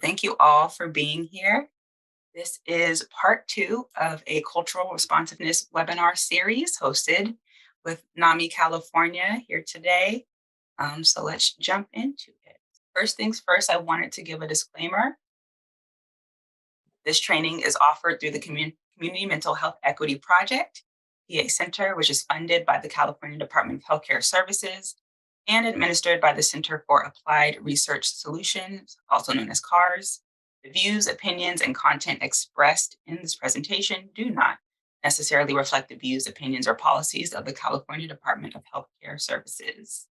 Thank you all for being here. This is part two of a cultural responsiveness webinar series hosted with NAMI California here today. So let's jump into it. First things first, I wanted to give a disclaimer. This training is offered through the Community Mental Health Equity Project, PA Center, which is funded by the California Department of Healthcare Services and administered by the Center for Applied Research Solutions, also known as CARS. The views, opinions, and content expressed in this presentation do not necessarily reflect the views, opinions, or policies of the California Department of Healthcare Services.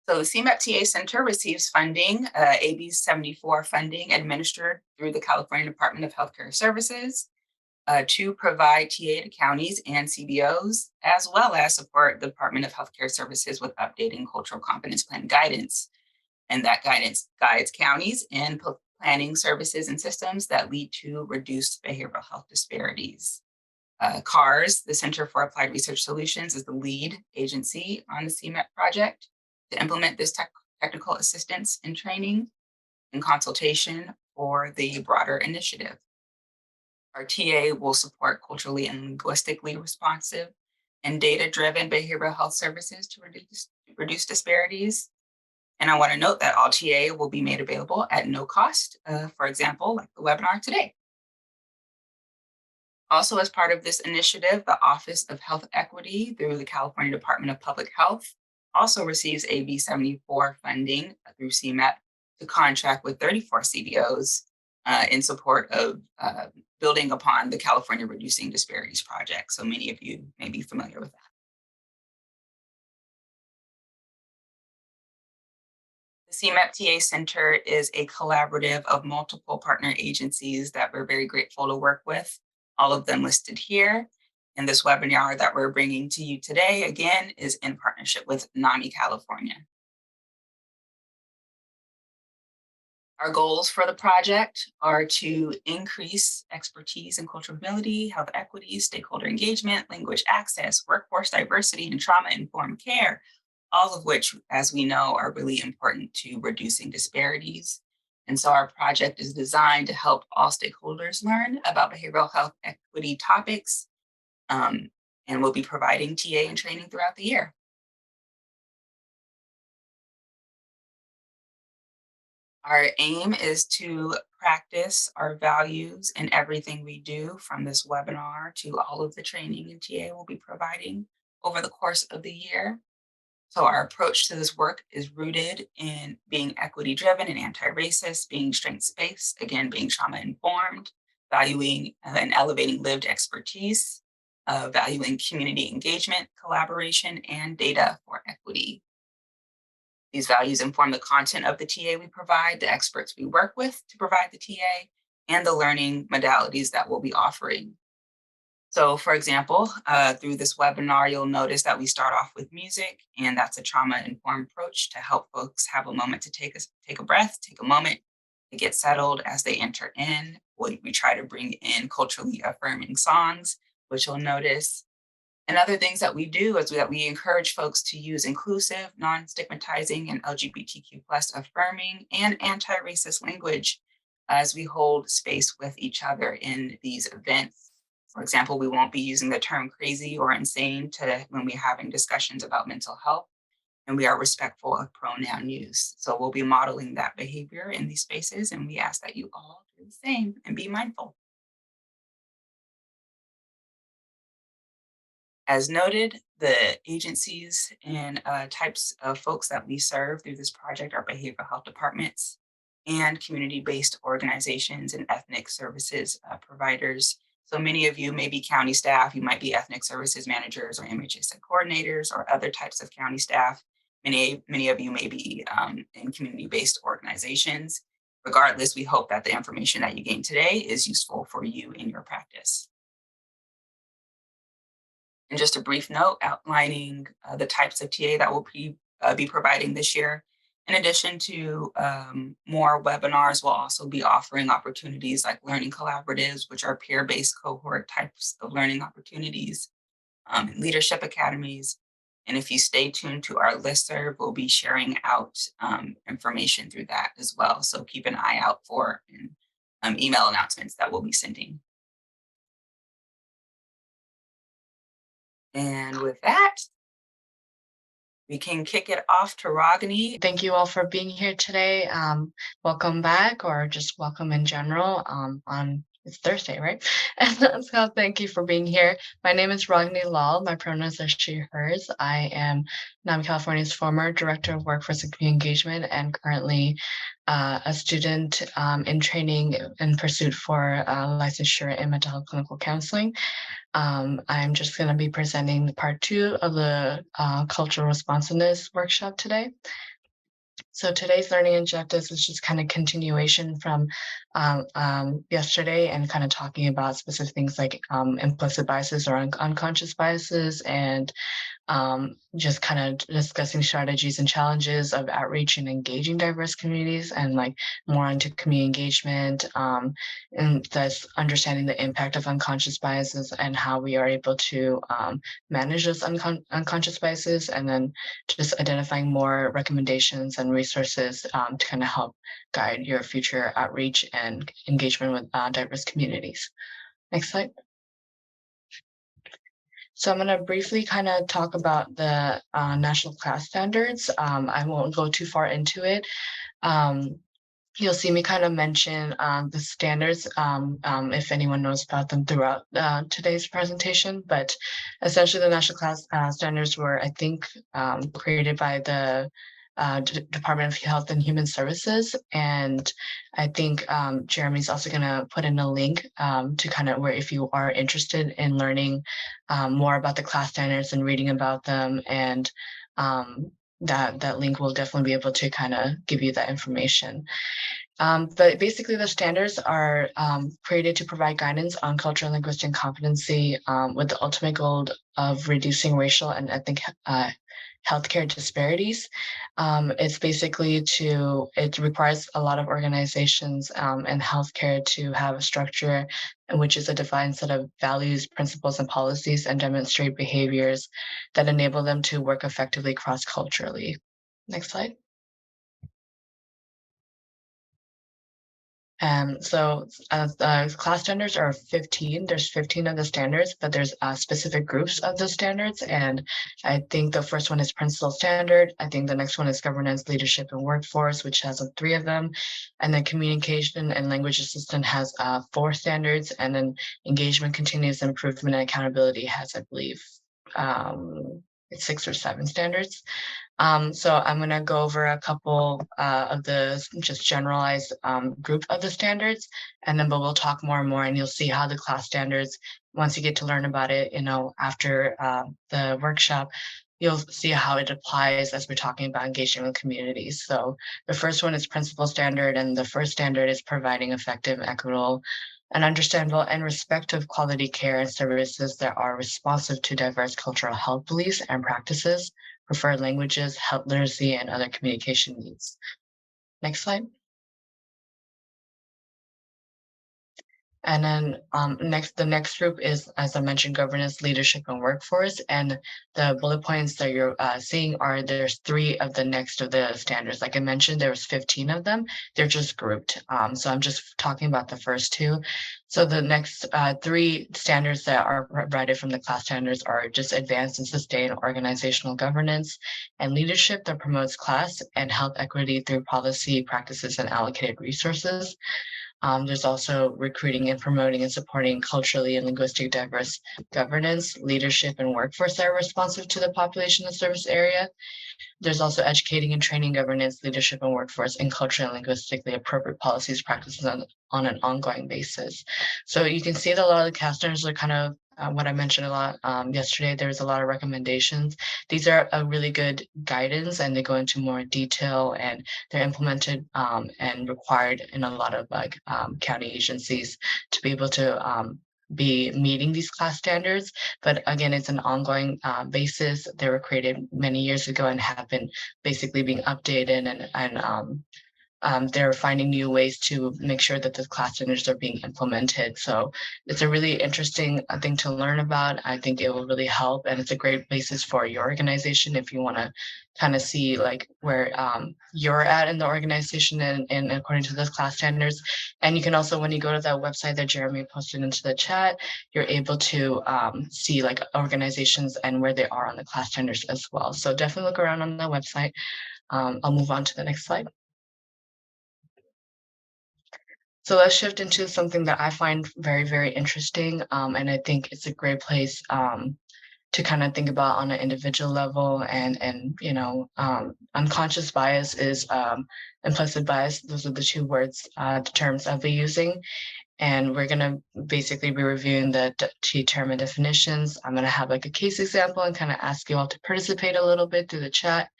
So the CMAP TA Center receives funding, AB 74 funding administered through the California Department of Healthcare Services to provide TA to counties and CBOs, as well as support the Department of Healthcare Services with updating cultural competence plan guidance. And that guidance guides counties in planning services and systems that lead to reduced behavioral health disparities. CARS, the Center for Applied Research Solutions, is the lead agency on the CMAP project to implement this technical assistance and training and consultation for the broader initiative. Our TA will support culturally and linguistically responsive and data-driven behavioral health services to reduce disparities. And I want to note that all TA will be made available at no cost, for example, like the webinar today. Also, as part of this initiative, the Office of Health Equity through the California Department of Public Health also receives AB 74 funding through CMAP to contract with 34 CBOs in support of building upon the California Reducing Disparities Project. So many of you may be familiar with that. The CMAP TA Center is a collaborative of multiple partner agencies that we're very grateful to work with, all of them listed here. And this webinar that we're bringing to you today, again, is in partnership with NAMI California. Our goals for the project are to increase expertise in cultural mobility, health equity, stakeholder engagement, language access, workforce diversity, and trauma-informed care, all of which, as we know, are really important to reducing disparities. And so our project is designed to help all stakeholders learn about behavioral health equity topics, and we'll be providing TA and training throughout the year. Our aim is to practice our values in everything we do, from this webinar to all of the training and TA will be providing over the course of the year. So our approach to this work is rooted in being equity driven and anti-racist, being strengths-based, again, being trauma-informed, valuing and elevating lived expertise, valuing community engagement, collaboration, and data for equity. These values inform the content of the TA we provide, the experts we work with to provide the TA, and the learning modalities that we'll be offering. So for example, through this webinar, you'll notice that we start off with music, and that's a trauma-informed approach to help folks have a moment to take a breath, take a moment to get settled as they enter in. We try to bring in culturally affirming songs, which you'll notice. And other things that we do is that we encourage folks to use inclusive, non-stigmatizing, and LGBTQ+ affirming and anti-racist language as we hold space with each other in these events. For example, we won't be using the term crazy or insane when we're having discussions about mental health, and we are respectful of pronoun use. So we'll be modeling that behavior in these spaces, and we ask that you all do the same and be mindful. As noted, the agencies and types of folks that we serve through this project are behavioral health departments and community-based organizations and ethnic services providers. So many of you may be county staff, you might be ethnic services managers or MHSA coordinators or other types of county staff. Many of you may be in community-based organizations. Regardless, we hope that the information that you gain today is useful for you in your practice. And just a brief note outlining the types of TA that we'll be providing this year. In addition to more webinars, we'll also be offering opportunities like learning collaboratives, which are peer-based cohort types of learning opportunities, leadership academies, And if you stay tuned to our listserv, we'll be sharing out information through that as well. So keep an eye out for email announcements that we'll be sending. And with that, we can kick it off to Ragini. Thank you all for being here today. Welcome back, or just welcome in general. On It's Thursday, right? And so thank you for being here. My name is Ragini Lal. My pronouns are she, hers. I am NAMI California's former Director of Workforce and Community Engagement and currently a student in training in pursuit for licensure in mental health clinical counseling. I'm just going to be presenting part 2 of the Cultural Responsiveness workshop today. So today's learning objectives is just kind of continuation from yesterday, and kind of talking about specific things like implicit biases or unconscious biases, and just kind of discussing strategies and challenges of outreach and engaging diverse communities, and like more into community engagement, and thus understanding the impact of unconscious biases and how we are able to manage those unconscious biases, and then just identifying more recommendations and resources to kind of help guide your future outreach and engagement with diverse communities. Next slide. So I'm going to briefly kind of talk about the national class standards. I won't go too far into it. You'll see me kind of mention the standards if anyone knows about them throughout today's presentation. But essentially, the national class standards were, I think, created by the Department of Health and Human Services. And I think Jeremy's also going to put in a link to kind of where, if you are interested in learning more about the class standards and reading about them, and that link will definitely be able to kind of give you that information. But basically, the standards are created to provide guidance on cultural and linguistic competency, with the ultimate goal of reducing racial and ethnic healthcare disparities. It's basically it requires a lot of organizations and healthcare to have a structure which is a defined set of values, principles, and policies, and demonstrate behaviors that enable them to work effectively cross-culturally. Next slide. So class standards are 15. There's 15 of the standards, but there's specific groups of the standards. And I think the first one is principal standard. I think the next one is governance, leadership, and workforce, which has 3 of them. And then communication and language assistant has 4 standards. And then engagement, continuous improvement, and accountability has, I believe, it's 6 or 7 standards. So I'm going to go over a couple of the just generalized group of the standards, and then but we'll talk more and more, and you'll see how the class standards, once you get to learn about it, after the workshop, you'll see how it applies as we're talking about engaging with communities. So the first one is principal standard, and the first standard is providing effective, equitable, and understandable and respectful quality care and services that are responsive to diverse cultural health beliefs and practices, preferred languages, health literacy, and other communication needs. Next slide. And then the next group is, as I mentioned, governance, leadership, and workforce. And the bullet points that you're seeing there's 3 of the next of the standards. Like I mentioned, there was 15 of them. They're just grouped. So I'm just talking about the first 2. So the next 3 standards that are provided from the class standards are just advanced and sustained organizational governance and leadership that promotes class and health equity through policy, practices, and allocated resources. There's also recruiting and promoting and supporting culturally and linguistically diverse governance, leadership, and workforce that are responsive to the population and service area. There's also educating and training governance, leadership, and workforce in culturally and linguistically appropriate policies, practices on an ongoing basis. So you can see that a lot of the class standards are kind of what I mentioned a lot yesterday. There's a lot of recommendations. These are a really good guidance, and they go into more detail, and they're implemented and required in a lot of county agencies to be able to be meeting these class standards. But again, it's an ongoing basis. They were created many years ago and have been basically being updated and they're finding new ways to make sure that the class standards are being implemented. So it's a really interesting thing to learn about. I think it will really help, and it's a great basis for your organization if you want to kind of see like where you're at in the organization and according to those class standards. And you can also, when you go to that website that Jeremy posted into the chat, you're able to see like organizations and where they are on the class standards as well. So definitely look around on the website. I'll move on to the next slide. So let's shift into something that I find very, very interesting. And I think it's a great place to kind of think about on an individual level. And unconscious bias is implicit bias. Those are the two words, the terms I'll be using. And we're going to basically be reviewing the key term and definitions. I'm going to have like a case example and kind of ask you all to participate a little bit through the chat.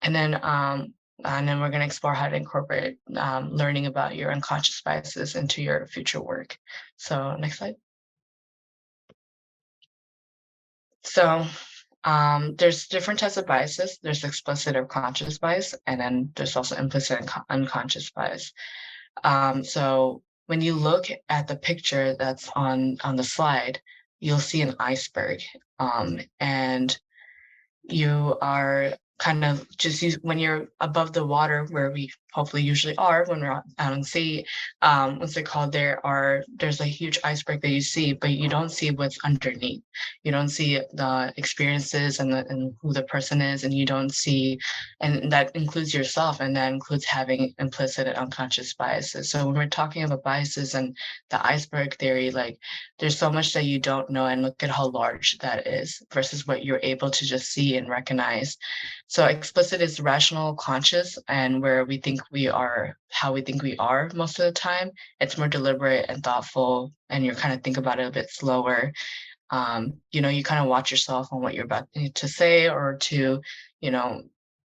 And then we're going to explore how to incorporate learning about your unconscious biases into your future work. So next slide. So there's different types of biases. There's explicit or conscious bias, and then there's also implicit and unconscious bias. So when you look at the picture that's on the slide, you'll see an iceberg, and you are kind of just when you're above the water, where we hopefully usually are when we're out on sea. What's it called? There's a huge iceberg that you see, but you don't see what's underneath. You don't see the experiences and who the person is, and you don't see, and that includes yourself, and that includes having implicit and unconscious biases. So when we're talking about biases and the iceberg theory, like there's so much that you don't know, and look at how large that is versus what you're able to just see and recognize. So explicit is rational, conscious, and where we think we are, how we think we are most of the time. It's more deliberate and thoughtful, and you kind of think about it a bit slower. You kind of watch yourself on what you're about to say, or to,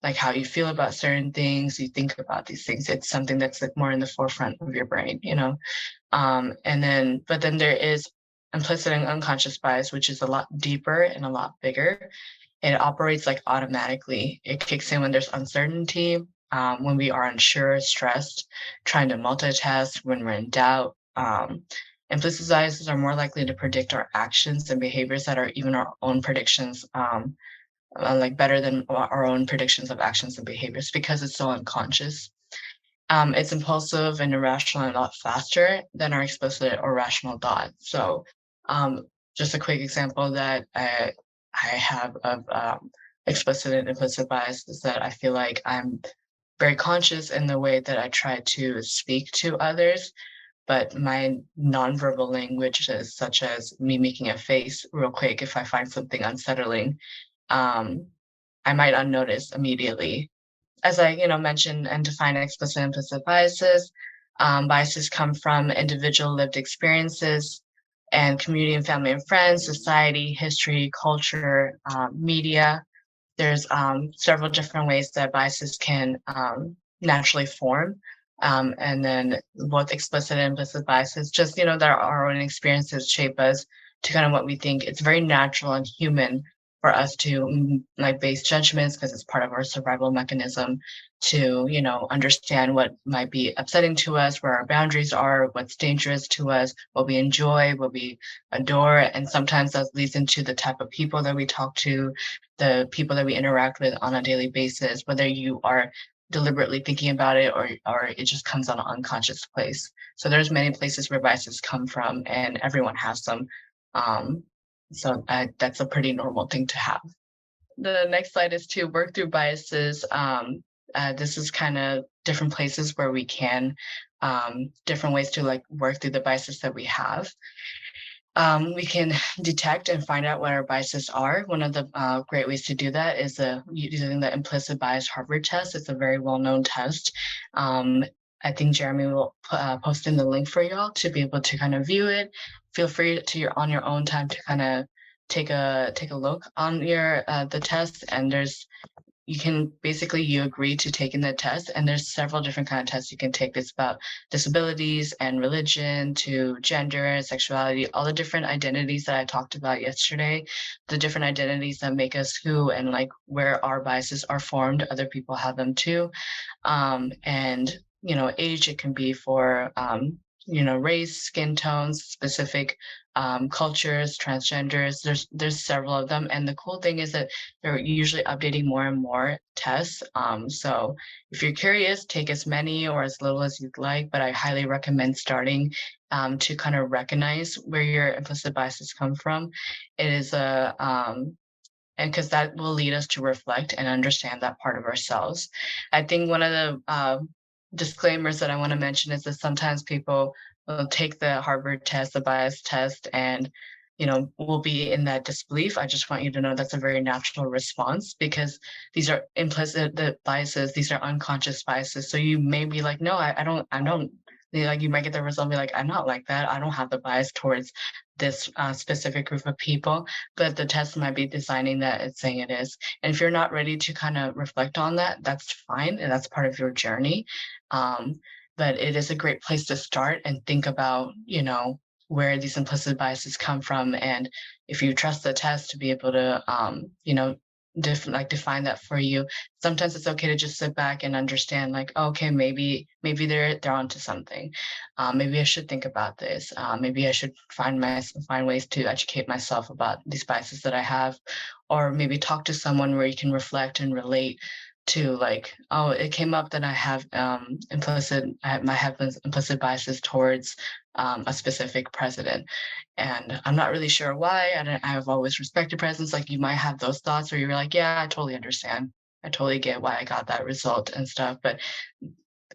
like how you feel about certain things. You think about these things. It's something that's like more in the forefront of your brain. But then there is implicit and unconscious bias, which is a lot deeper and a lot bigger. It operates like automatically. It kicks in when there's uncertainty, when we are unsure, stressed, trying to multitask, when we're in doubt. Implicit biases are more likely to predict our actions and behaviors that are even our own predictions, like better than our own predictions of actions and behaviors, because it's so unconscious. It's impulsive and irrational and a lot faster than our explicit or rational thought. So just a quick example that I have of explicit and implicit bias is that I feel like I'm very conscious in the way that I try to speak to others, but my nonverbal language is such as me making a face real quick if I find something unsettling. I might unnotice immediately. As I, mentioned and define explicit and implicit biases, biases come from individual lived experiences and community and family and friends, society, history, culture, media. There's several different ways that biases can naturally form. And then both explicit and implicit biases, just, that our own experiences shape us to kind of what we think. It's very natural and human for us to like base judgments, because it's part of our survival mechanism to, understand what might be upsetting to us, where our boundaries are, what's dangerous to us, what we enjoy, what we adore. And sometimes that leads into the type of people that we talk to, the people that we interact with on a daily basis, whether you are deliberately thinking about it or it just comes on an unconscious place. So there's many places where biases come from, and everyone has them. So that's a pretty normal thing to have. The next slide is to work through biases. This is kind of different places where we can, different ways to like work through the biases that we have. We can detect and find out what our biases are. One of the great ways to do that is using the implicit bias Harvard test. It's a very well-known test. I think Jeremy will post in the link for y'all to be able to kind of view it. Feel free to on your own time to kind of take a look on your the test. And you agree to taking the test, and there's several different kind of tests you can take. It's about disabilities and religion to gender, sexuality, all the different identities that I talked about yesterday, the different identities that make us who, and like where our biases are formed. Other people have them too. And age, it can be for race, skin tones, specific cultures, transgenders. There's several of them, and the cool thing is that they're usually updating more and more tests. So if you're curious, take as many or as little as you'd like, but I highly recommend starting to kind of recognize where your implicit biases come from. It is a and because that will lead us to reflect and understand that part of ourselves. I think one of the disclaimers that I want to mention is that sometimes people will take the Harvard test, the bias test, and will be in that disbelief. I just want you to know that's a very natural response because these are implicit biases, these are unconscious biases. So you may be like, no, I don't. Like you might get the result and be like, I'm not like that. I don't have the bias towards this specific group of people, but the test might be designing that it's saying it is. And if you're not ready to kind of reflect on that, that's fine. And that's part of your journey. Um, but it is a great place to start and think about, where these implicit biases come from. And if you trust the test to be able to, define that for you, sometimes it's okay to just sit back and understand like, okay, maybe they're onto something. Maybe I should think about this. Maybe I should find ways to educate myself about these biases that I have, or maybe talk to someone where you can reflect and relate to like, oh, it came up that I have I have implicit biases towards a specific president, and I'm not really sure why. I've always respected presidents. Like you might have those thoughts where you're like, yeah, I totally understand. I totally get why I got that result and stuff. But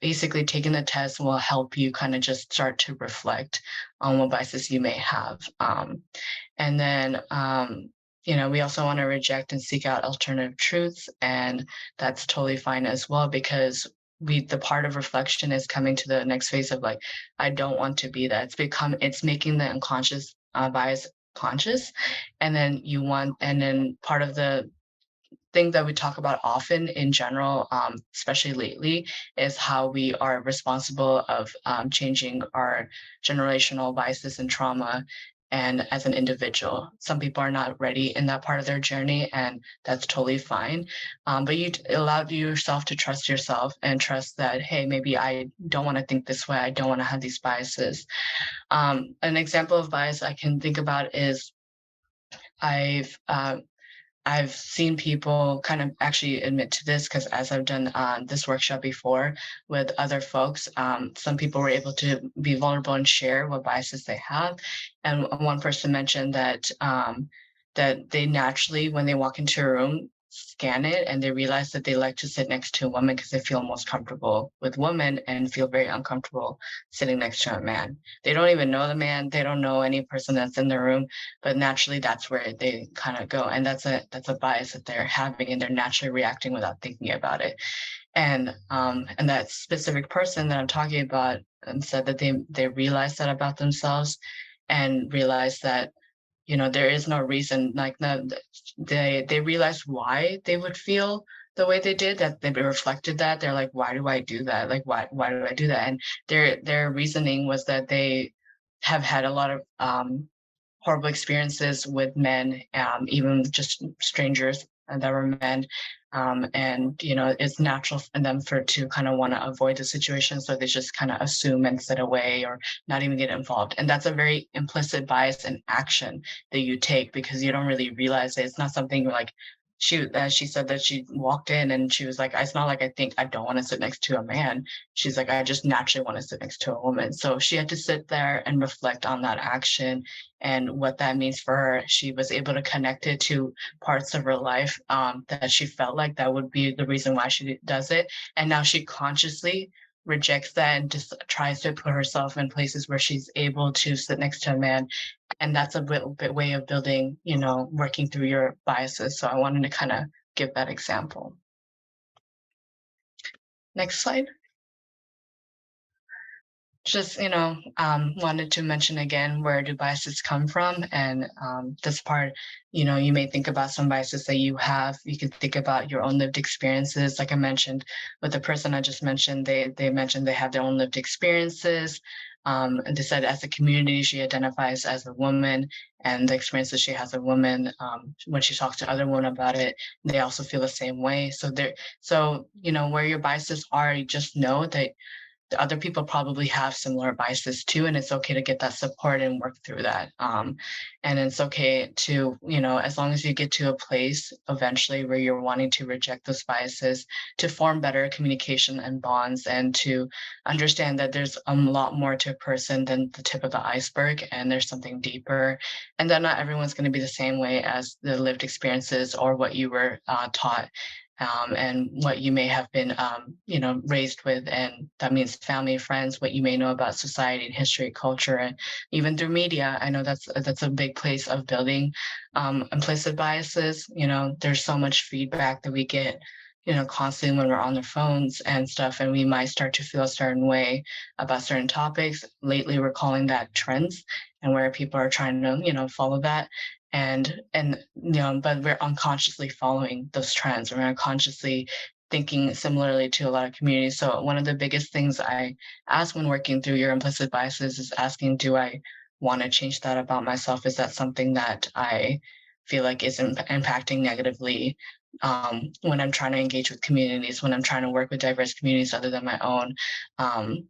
basically taking the test will help you kind of just start to reflect on what biases you may have. And then, we also want to reject and seek out alternative truths. And that's totally fine as well, because the part of reflection is coming to the next phase of like, I don't want to be that. It's making the unconscious bias conscious. And then part of the thing that we talk about often in general, especially lately, is how we are responsible of changing our generational biases and trauma. And as an individual, some people are not ready in that part of their journey, and that's totally fine. But you allow yourself to trust yourself and trust that, hey, maybe I don't want to think this way. I don't want to have these biases. An example of bias I can think about is I've I've seen people kind of actually admit to this because as I've done this workshop before with other folks, some people were able to be vulnerable and share what biases they have. And one person mentioned that they naturally, when they walk into a room, scan it and they realize that they like to sit next to a woman because they feel most comfortable with women and feel very uncomfortable sitting next to a man. They don't even know the man. They don't know any person that's in the room, but naturally that's where they kind of go, and that's a bias that they're having and they're naturally reacting without thinking about it. And that specific person that I'm talking about said that they realized that about themselves and realized that there is no reason, like no, they realized why they would feel the way they did, that they reflected that they're like, why do I do that, like why do I do that? And their reasoning was that they have had a lot of horrible experiences with men, even just strangers that were men. And it's natural for them to kind of want to avoid the situation, so they just kind of assume and sit away or not even get involved. And that's a very implicit bias and action that you take because you don't really realize it. It's not something like she said that she walked in and she was like, it's not like I think I don't want to sit next to a man. She's like, I just naturally want to sit next to a woman. So she had to sit there and reflect on that action and what that means for her. She was able to connect it to parts of her life that she felt like that would be the reason why she does it. And now she consciously rejects that and just tries to put herself in places where she's able to sit next to a man. And that's a bit way of building, working through your biases. So I wanted to kind of give that example. Next slide. Just wanted to mention again, where do biases come from? And this part, you may think about some biases that you have. You can think about your own lived experiences. Like I mentioned with the person I just mentioned, they mentioned they have their own lived experiences. And they said as a community she identifies as a woman, and the experiences she has as a woman, when she talks to other women about it, they also feel the same way. So where your biases are, you just know that the other people probably have similar biases too, and it's okay to get that support and work through that. And it's okay to, as long as you get to a place eventually where you're wanting to reject those biases, to form better communication and bonds, and to understand that there's a lot more to a person than the tip of the iceberg, and there's something deeper, and that not everyone's going to be the same way as the lived experiences or what you were taught, and what you may have been, raised with, and that means family, friends, what you may know about society and history, culture, and even through media. I know that's a big place of building implicit biases. There's so much feedback that we get, constantly when we're on their phones and stuff, and we might start to feel a certain way about certain topics. Lately, we're calling that trends, and where people are trying to, follow that, and but we're unconsciously following those trends. We're unconsciously thinking similarly to a lot of communities. So one of the biggest things I ask when working through your implicit biases is asking, do I want to change that about myself? Is that something that I feel like is impacting negatively, when I'm trying to engage with communities, when I'm trying to work with diverse communities other than my own? um,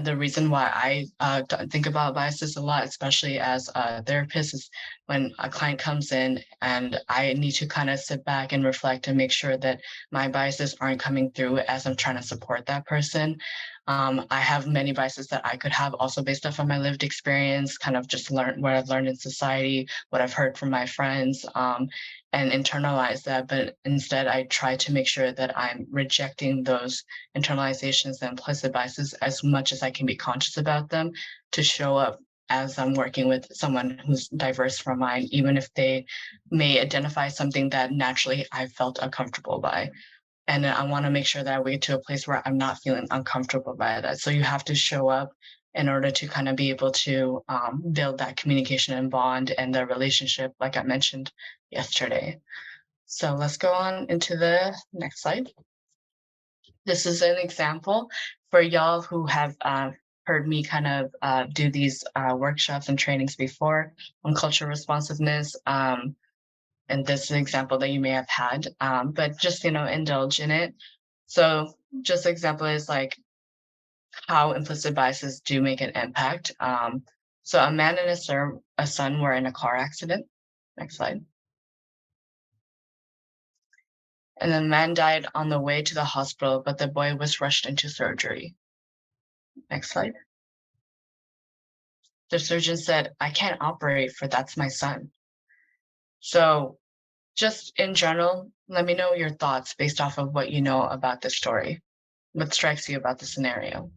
the reason why I think about biases a lot, especially as a therapist, is when a client comes in and I need to kind of sit back and reflect and make sure that my biases aren't coming through as I'm trying to support that person. I have many biases that I could have also based off of my lived experience, kind of just learn what I've learned in society, what I've heard from my friends, and internalize that. But instead, I try to make sure that I'm rejecting those internalizations and implicit biases as much as I can be conscious about them, to show up as I'm working with someone who's diverse from mine, even if they may identify something that naturally I felt uncomfortable by. And I want to make sure that I get to a place where I'm not feeling uncomfortable by that. So you have to show up in order to kind of be able to build that communication and bond and the relationship, like I mentioned yesterday. So let's go on into the next slide. This is an example for y'all who have heard me kind of do these workshops and trainings before on cultural responsiveness. And this is an example that you may have had, but just, indulge in it. So just example is like how implicit biases do make an impact. So a man and a son were in a car accident. Next slide. And the man died on the way to the hospital, but the boy was rushed into surgery. Next slide. The surgeon said, "I can't operate for that's my son." So just in general, let me know your thoughts based off of what you know about this story. What strikes you about the scenario?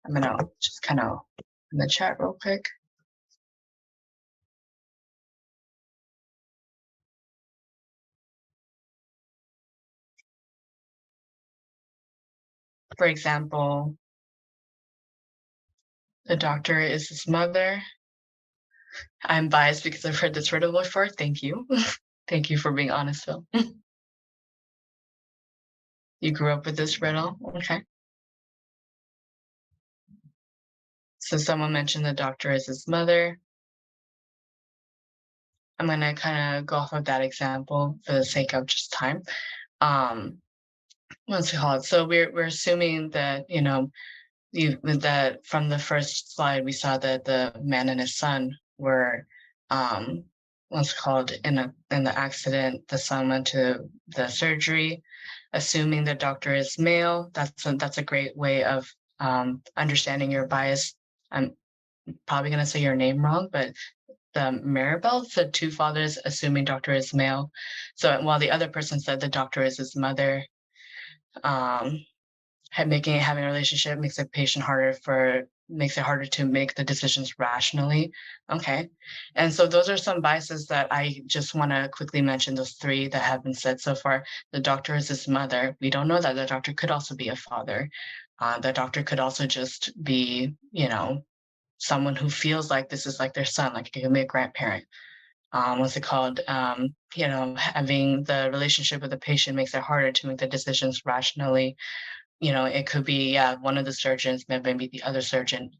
I'm gonna just kind of in the chat real quick. For example, the doctor is his mother. I'm biased because I've heard this riddle before. Thank you. Thank you for being honest, Phil. You grew up with this riddle? Okay. So someone mentioned the doctor is his mother. I'm gonna kind of go off of that example for the sake of just time. Um, what's it called? So we're assuming that, that from the first slide we saw that the man and his son were, what's it called, in the accident. The son went to the surgery, assuming the doctor is male. That's a great way of understanding your bias. I'm probably gonna say your name wrong, but the Maribel said two fathers, assuming doctor is male. So while the other person said the doctor is his mother, um, having a relationship makes it harder to make the decisions rationally. Okay. And so those are some biases that I just want to quickly mention, those three that have been said so far. The doctor is his mother. We don't know that the doctor could also be a father. The doctor could also just be, someone who feels like this is like their son, like it could be a grandparent. What's it called? Having the relationship with the patient makes it harder to make the decisions rationally. It could be, yeah, one of the surgeons, maybe the other surgeon,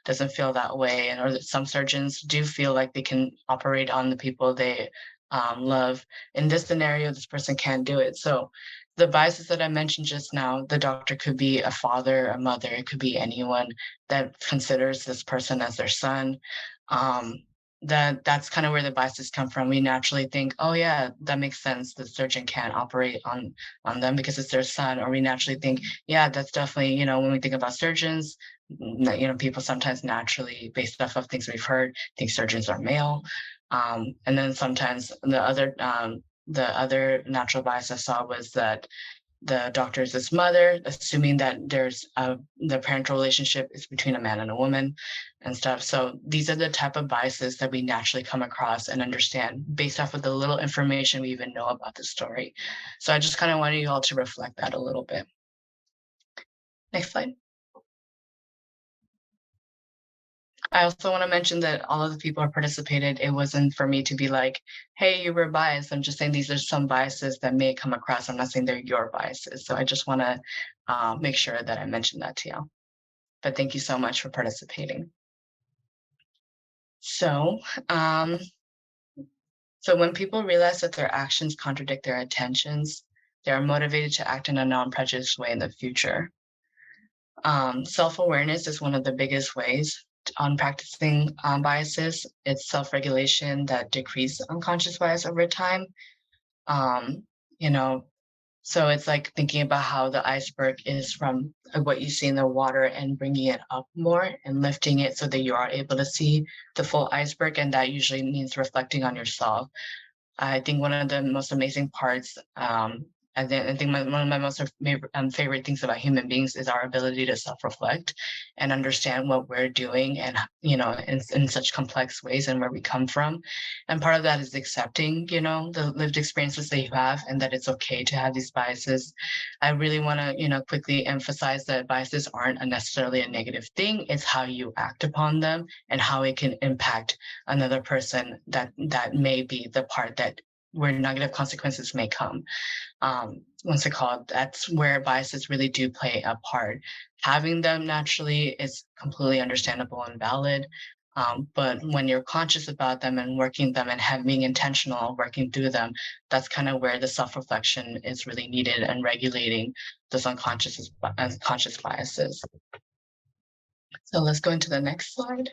doesn't feel that way. And or that some surgeons do feel like they can operate on the people they love. In this scenario, this person can't do it. So The biases that I mentioned just now, the doctor could be a father, a mother, it could be anyone that considers this person as their son. Um, that's kind of where the biases come from. We naturally think, oh yeah, that makes sense. The surgeon can't operate on them because it's their son. Or we naturally think, yeah, that's definitely, when we think about surgeons, people sometimes naturally, based off of things we've heard, think surgeons are male. And then sometimes the other natural bias I saw was that the doctor is his mother, assuming that the parental relationship is between a man and a woman and stuff. So these are the type of biases that we naturally come across and understand based off of the little information we even know about the story. So I just kind of wanted you all to reflect that a little bit. Next slide. I also want to mention that all of the people who participated, it wasn't for me to be like, hey, you were biased. I'm just saying these are some biases that may come across. I'm not saying they're your biases. So I just want to make sure that I mention that to you. But thank you so much for participating. So, um, so when people realize that their actions contradict their intentions, they are motivated to act in a non-prejudiced way in the future. Self-awareness is one of the biggest ways on practicing biases. It's self-regulation that decreases unconscious bias over time. Um, you know, so it's like thinking about how the iceberg is from what you see in the water and bringing it up more and lifting it so that you are able to see the full iceberg. And that usually means reflecting on yourself. I think one of the most amazing parts, I think one of my most favorite things about human beings is our ability to self-reflect and understand what we're doing, and in such complex ways and where we come from. And part of that is accepting, the lived experiences that you have, and that it's okay to have these biases. I really want to, quickly emphasize that biases aren't necessarily a negative thing. It's how you act upon them and how it can impact another person that may be the part that where negative consequences may come. What's it called? That's where biases really do play a part. Having them naturally is completely understandable and valid. But when you're conscious about them and working them and being intentional, working through them, that's kind of where the self-reflection is really needed and regulating those unconscious biases. So let's go into the next slide.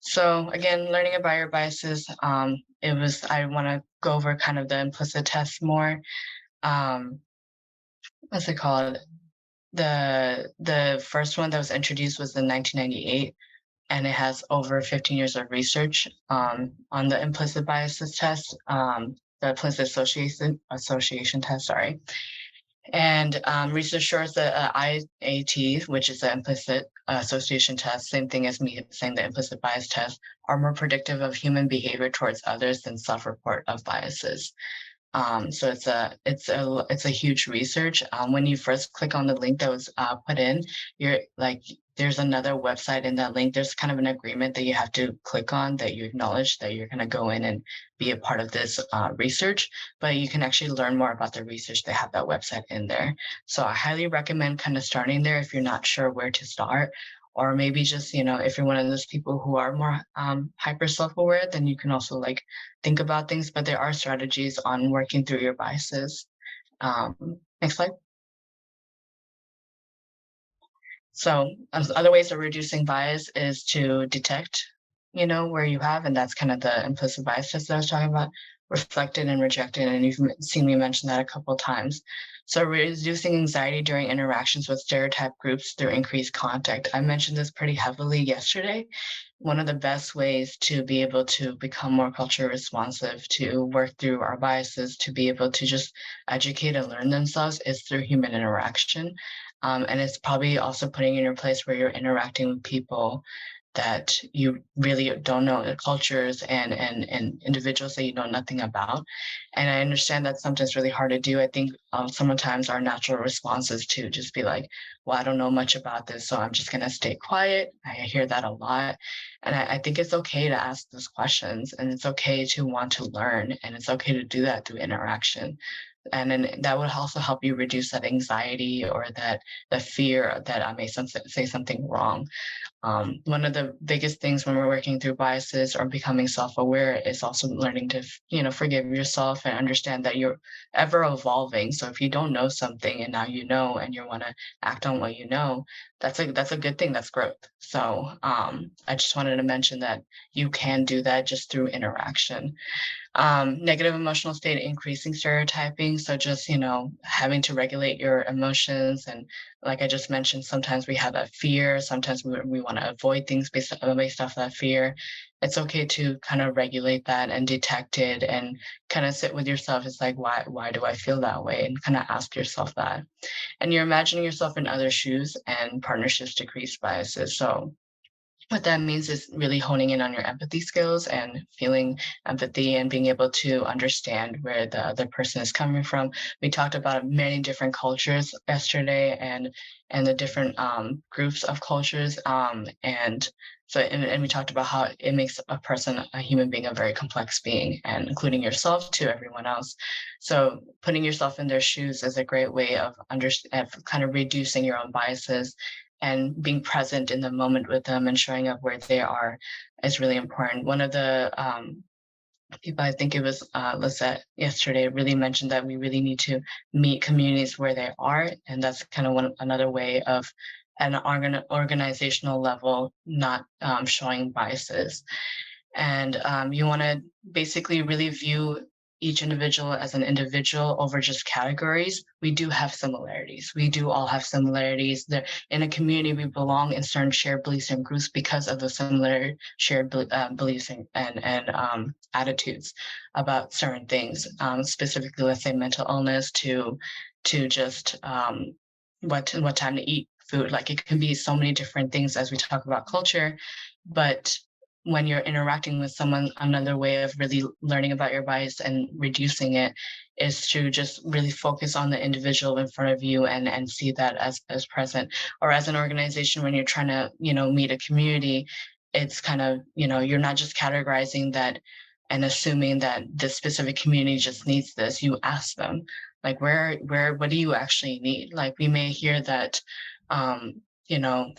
So again, learning about your biases, I want to go over kind of the implicit test more. Um, what's it called? The first one that was introduced was in 1998, and it has over 15 years of research on the implicit biases test, the implicit association test, sorry. And research shows that IAT, which is the implicit association test, same thing as me saying the implicit bias test, are more predictive of human behavior towards others than self-report of biases. So it's a huge research. When you first click on the link that was put in, you're like, there's another website in that link. There's kind of an agreement that you have to click on, that you acknowledge that you're going to go in and be a part of this research, but you can actually learn more about the research. They have that website in there. So I highly recommend kind of starting there if you're not sure where to start. Or maybe just, if you're one of those people who are more hyper self-aware, then you can also like think about things, but there are strategies on working through your biases. Next slide. So other ways of reducing bias is to detect, where you have, and that's kind of the implicit bias test that I was talking about, reflected and rejected. And you've seen me mention that a couple of times. So reducing anxiety during interactions with stereotype groups through increased contact. I mentioned this pretty heavily yesterday. One of the best ways to be able to become more culture responsive, to work through our biases, to be able to just educate and learn themselves is through human interaction. And it's probably also putting in your place where you're interacting with people that you really don't know, the cultures and individuals that you know nothing about. And I understand that's sometimes really hard to do. I think sometimes our natural response is to just be like, well, I don't know much about this, so I'm just going to stay quiet. I hear that a lot. And I think it's okay to ask those questions, and it's okay to want to learn, and it's okay to do that through interaction. And then that would also help you reduce that anxiety or that the fear that I may say something wrong. One of the biggest things when we're working through biases or becoming self-aware is also learning to, forgive yourself and understand that you're ever evolving. So if you don't know something and now you know and you want to act on what you know, that's a good thing. That's growth. So I just wanted to mention that you can do that just through interaction. Negative emotional state, increasing stereotyping. So just, having to regulate your emotions. And like I just mentioned, sometimes we have that fear. Sometimes we want to avoid things based off that fear. It's okay to kind of regulate that and detect it and kind of sit with yourself. It's like, why do I feel that way? And kind of ask yourself that. And you're imagining yourself in other shoes, and partnerships decrease biases. So what that means is really honing in on your empathy skills and feeling empathy and being able to understand where the other person is coming from. We talked about many different cultures yesterday, and the different groups of cultures. And we talked about how it makes a person, a human being, a very complex being, and including yourself to everyone else. So putting yourself in their shoes is a great way of kind of reducing your own biases, and being present in the moment with them and showing up where they are is really important. One of the people, I think it was Lisette yesterday, really mentioned that we really need to meet communities where they are, and that's kind of another way of an organizational level not showing biases. And you want to basically really view each individual as an individual over just categories. We do have similarities. We do all have similarities. There, in a community, we belong in certain shared beliefs and groups because of the similar shared beliefs and attitudes about certain things. Specifically, let's say mental illness to just what time to eat food. Like it can be so many different things as we talk about culture, but when you're interacting with someone, another way of really learning about your bias and reducing it is to just really focus on the individual in front of you, and see that as present. Or as an organization, when you're trying to, meet a community, it's kind of, you're not just categorizing that and assuming that this specific community just needs this. You ask them, like, what do you actually need? Like, we may hear that, um, you know,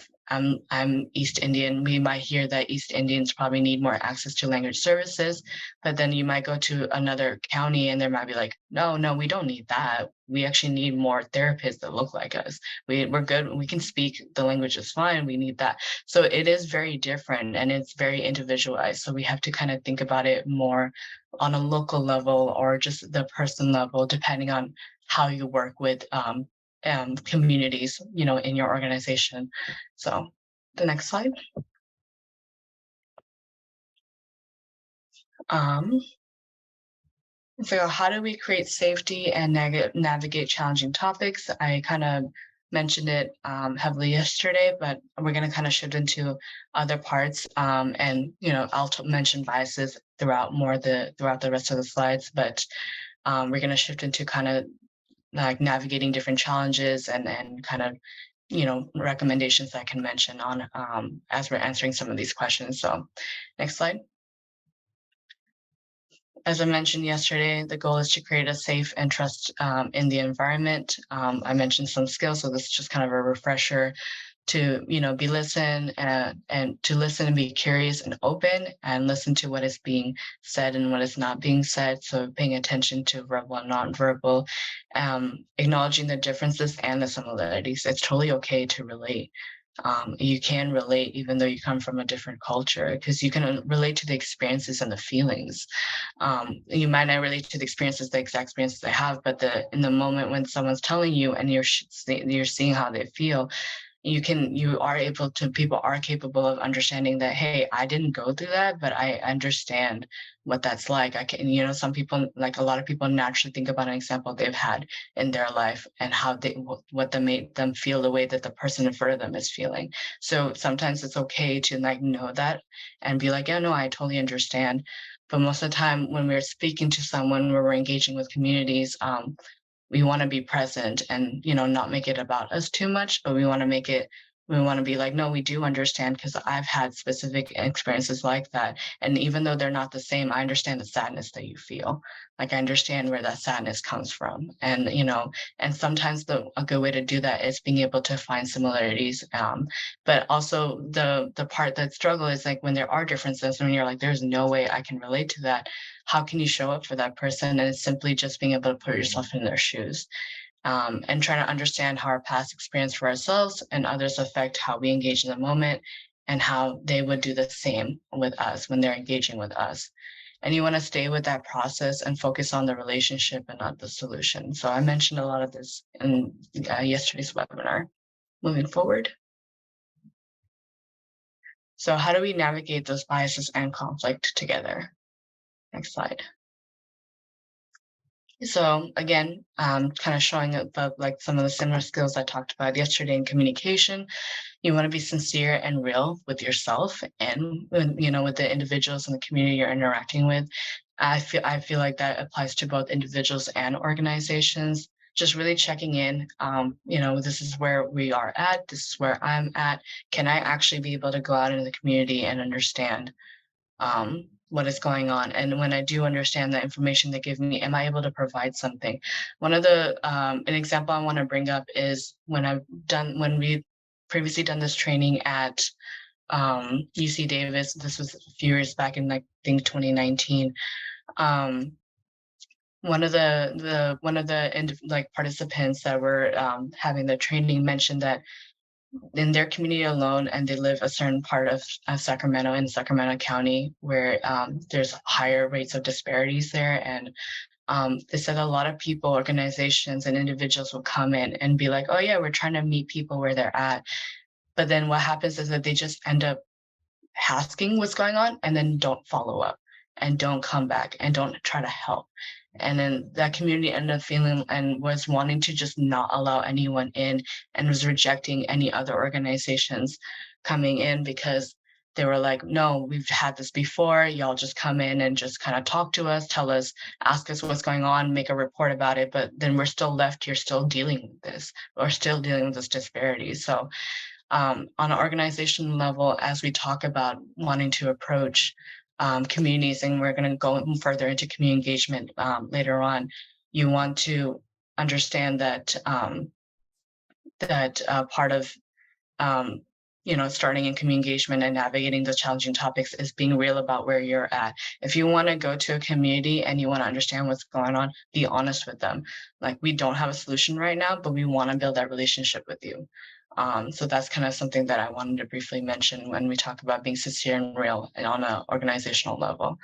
I'm East Indian. We might hear that East Indians probably need more access to language services, but then you might go to another county and there might be like, no, we don't need that. We actually need more therapists that look like us. We're good. We can speak the language is fine. We need that. So it is very different and it's very individualized. So we have to kind of think about it more on a local level or just the person level, depending on how you work with communities, in your organization. So the next slide. Um, so how do we create safety and navigate challenging topics? I kind of mentioned it heavily yesterday, but we're going to kind of shift into other parts. And I'll mention biases throughout the rest of the slides, but we're going to shift into kind of like navigating different challenges and kind of recommendations I can mention on as we're answering some of these questions. So next slide. As I mentioned yesterday, the goal is to create a safe and trust in the environment. I mentioned some skills, so this is just kind of a refresher to be and to listen and be curious and open and listen to what is being said and what is not being said. So paying attention to verbal and nonverbal, acknowledging the differences and the similarities. It's totally okay to relate. You can relate even though you come from a different culture, because you can relate to the experiences and the feelings. You might not relate to the experiences, the exact experiences they have, but in the moment when someone's telling you and you're seeing how they feel, people are capable of understanding that, hey, I didn't go through that, but I understand what that's like. I can, some people, like a lot of people, naturally think about an example they've had in their life and how what made them feel the way that the person in front of them is feeling. So sometimes it's okay to like know that and be like, yeah, no, I totally understand. But most of the time when we're speaking to someone, where we're engaging with communities, we want to be present and not make it about us too much, but we want to make it We want to be like, no, we do understand because I've had specific experiences like that. And even though they're not the same, I understand the sadness that you feel. Like I understand where that sadness comes from. And, and sometimes a good way to do that is being able to find similarities. But also the part that struggle is like when there are differences, when you're like, there's no way I can relate to that. How can you show up for that person? And it's simply just being able to put yourself in their shoes, and trying to understand how our past experience for ourselves and others affect how we engage in the moment and how they would do the same with us when they're engaging with us. And you want to stay with that process and focus on the relationship and not the solution. So I mentioned a lot of this in yesterday's webinar. Moving forward. So how do we navigate those biases and conflict together? Next slide. So again, kind of showing up like some of the similar skills I talked about yesterday in communication. You want to be sincere and real with yourself and with the individuals in the community you're interacting with. I feel like that applies to both individuals and organizations. Just really checking in. This is where we are at. This is where I'm at. Can I actually be able to go out into the community and understand what is going on? And when I do understand the information they give me, am I able to provide something? An example I want to bring up is when we previously done this training at UC Davis. This was a few years back in, like, I think 2019. Um, one of the participants that were having the training mentioned that in their community alone, and they live a certain part of Sacramento, in Sacramento County, where there's higher rates of disparities there. And they said a lot of people, organizations, and individuals will come in and be like, oh yeah, we're trying to meet people where they're at. But then what happens is that they just end up asking what's going on and then don't follow up and don't come back and don't try to help. And then that community ended up feeling and was wanting to just not allow anyone in, and was rejecting any other organizations coming in because they were like, no, we've had this before. Y'all just come in and just kind of talk to us, tell us, ask us what's going on, make a report about it. But then we're still left here, still dealing with this, or still dealing with this disparity. So on an organization level, as we talk about wanting to approach communities, and we're going to go further into community engagement later on, you want to understand that part of starting in community engagement and navigating the challenging topics is being real about where you're at. If you want to go to a community and you want to understand what's going on, be honest with them. Like, we don't have a solution right now, but we want to build that relationship with you. So that's kind of something that I wanted to briefly mention when we talk about being sincere and real and on an organizational level.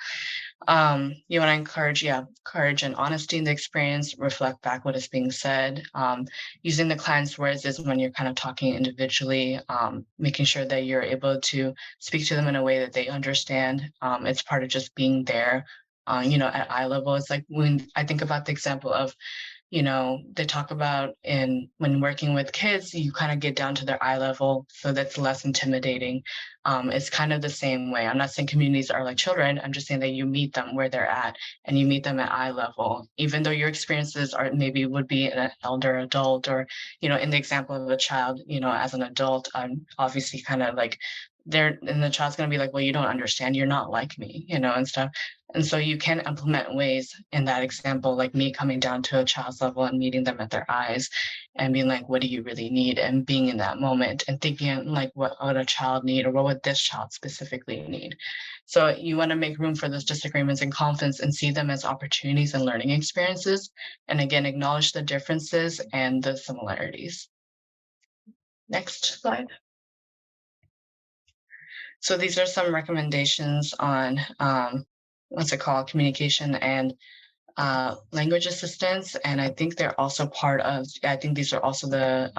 You want to encourage, courage and honesty in the experience, reflect back what is being said. Using the client's words is when you're kind of talking individually, making sure that you're able to speak to them in a way that they understand. It's part of just being there, at eye level. It's like when I think about the example of, they talk about when working with kids, you kind of get down to their eye level, so that's less intimidating. It's kind of the same way. I'm not saying communities are like children. I'm just saying that you meet them where they're at, and you meet them at eye level, even though your experiences are maybe would be an elder adult, or, in the example of a child, as an adult, I'm obviously kind of like, and the child's going to be like, well, you don't understand, you're not like me, and stuff. And so you can implement ways in that example, like me coming down to a child's level and meeting them at their eyes and being like, what do you really need? And being in that moment and thinking like, what would a child need, or what would this child specifically need? So you want to make room for those disagreements and conflicts and see them as opportunities and learning experiences. And again, acknowledge the differences and the similarities. Next slide. So these are some recommendations on what's it called, communication and language assistance. And I think they're also I think these are also the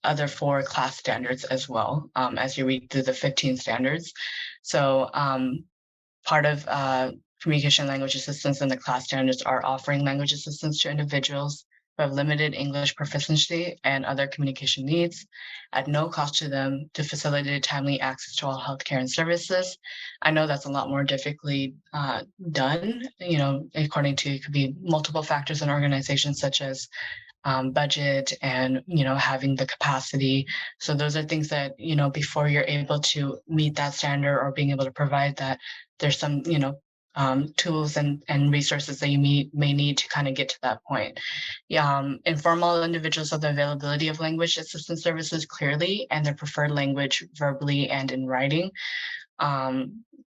other 4 class standards as well, as you read through the 15 standards. So part of communication language assistance and the class standards are offering language assistance to individuals who have limited English proficiency and other communication needs at no cost to them, to facilitate timely access to all healthcare and services. I know that's a lot more difficultly done, according to, it could be multiple factors in organizations, such as budget and having the capacity. So those are things that before you're able to meet that standard or being able to provide that, there's some tools and resources that you may need to kind of get to that point. Inform all individuals of the availability of language assistance services clearly and their preferred language verbally and in writing.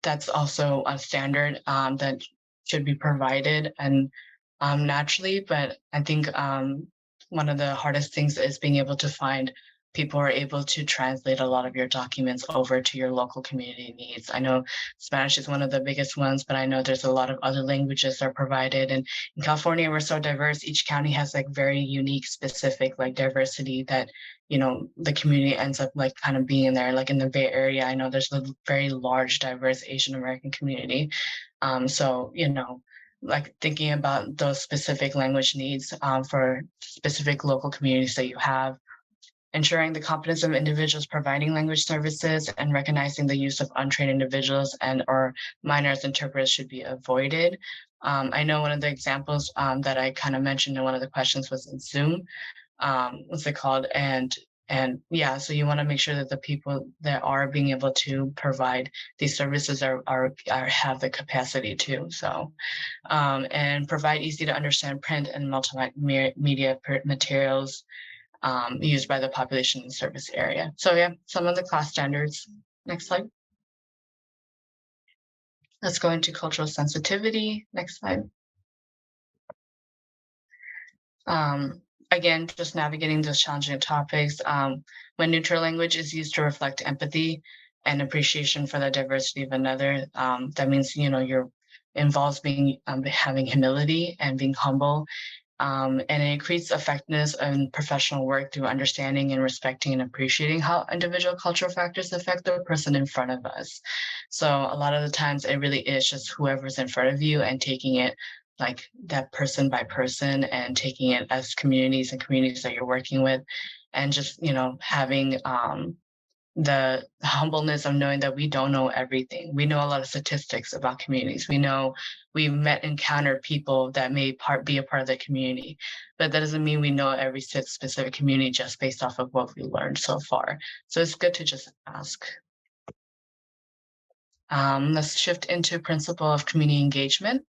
That's also a standard that should be provided and naturally, but I think one of the hardest things is being able to find people who are able to translate a lot of your documents over to your local community needs. I know Spanish is one of the biggest ones, but I know there's a lot of other languages that are provided. And in California, we're so diverse. Each county has like very unique, specific like diversity that the community ends up like kind of being in there. Like in the Bay Area, I know there's a very large, diverse Asian American community. So like thinking about those specific language needs for specific local communities that you have, ensuring the competence of individuals providing language services and recognizing the use of untrained individuals and or minors interpreters should be avoided. I know one of the examples that I kind of mentioned in one of the questions was in Zoom. What's it called? And yeah, so you want to make sure that the people that are being able to provide these services are have the capacity to. So and provide easy to understand print and multimedia materials used by the population in the service area. So yeah, some of the class standards. Next slide. Let's go into cultural sensitivity. Next slide. Again, just navigating those challenging topics. When neutral language is used to reflect empathy and appreciation for the diversity of another, that means you're involves being having humility and being humble. And it increases effectiveness in professional work through understanding and respecting and appreciating how individual cultural factors affect the person in front of us. So a lot of the times it really is just whoever's in front of you and taking it like that person by person and taking it as communities and communities that you're working with and just having the humbleness of knowing that we don't know everything. We know a lot of statistics about communities. We know we've encountered people that may be a part of the community, but that doesn't mean we know every specific community just based off of what we learned so far. So it's good to just ask. Let's shift into principle of community engagement.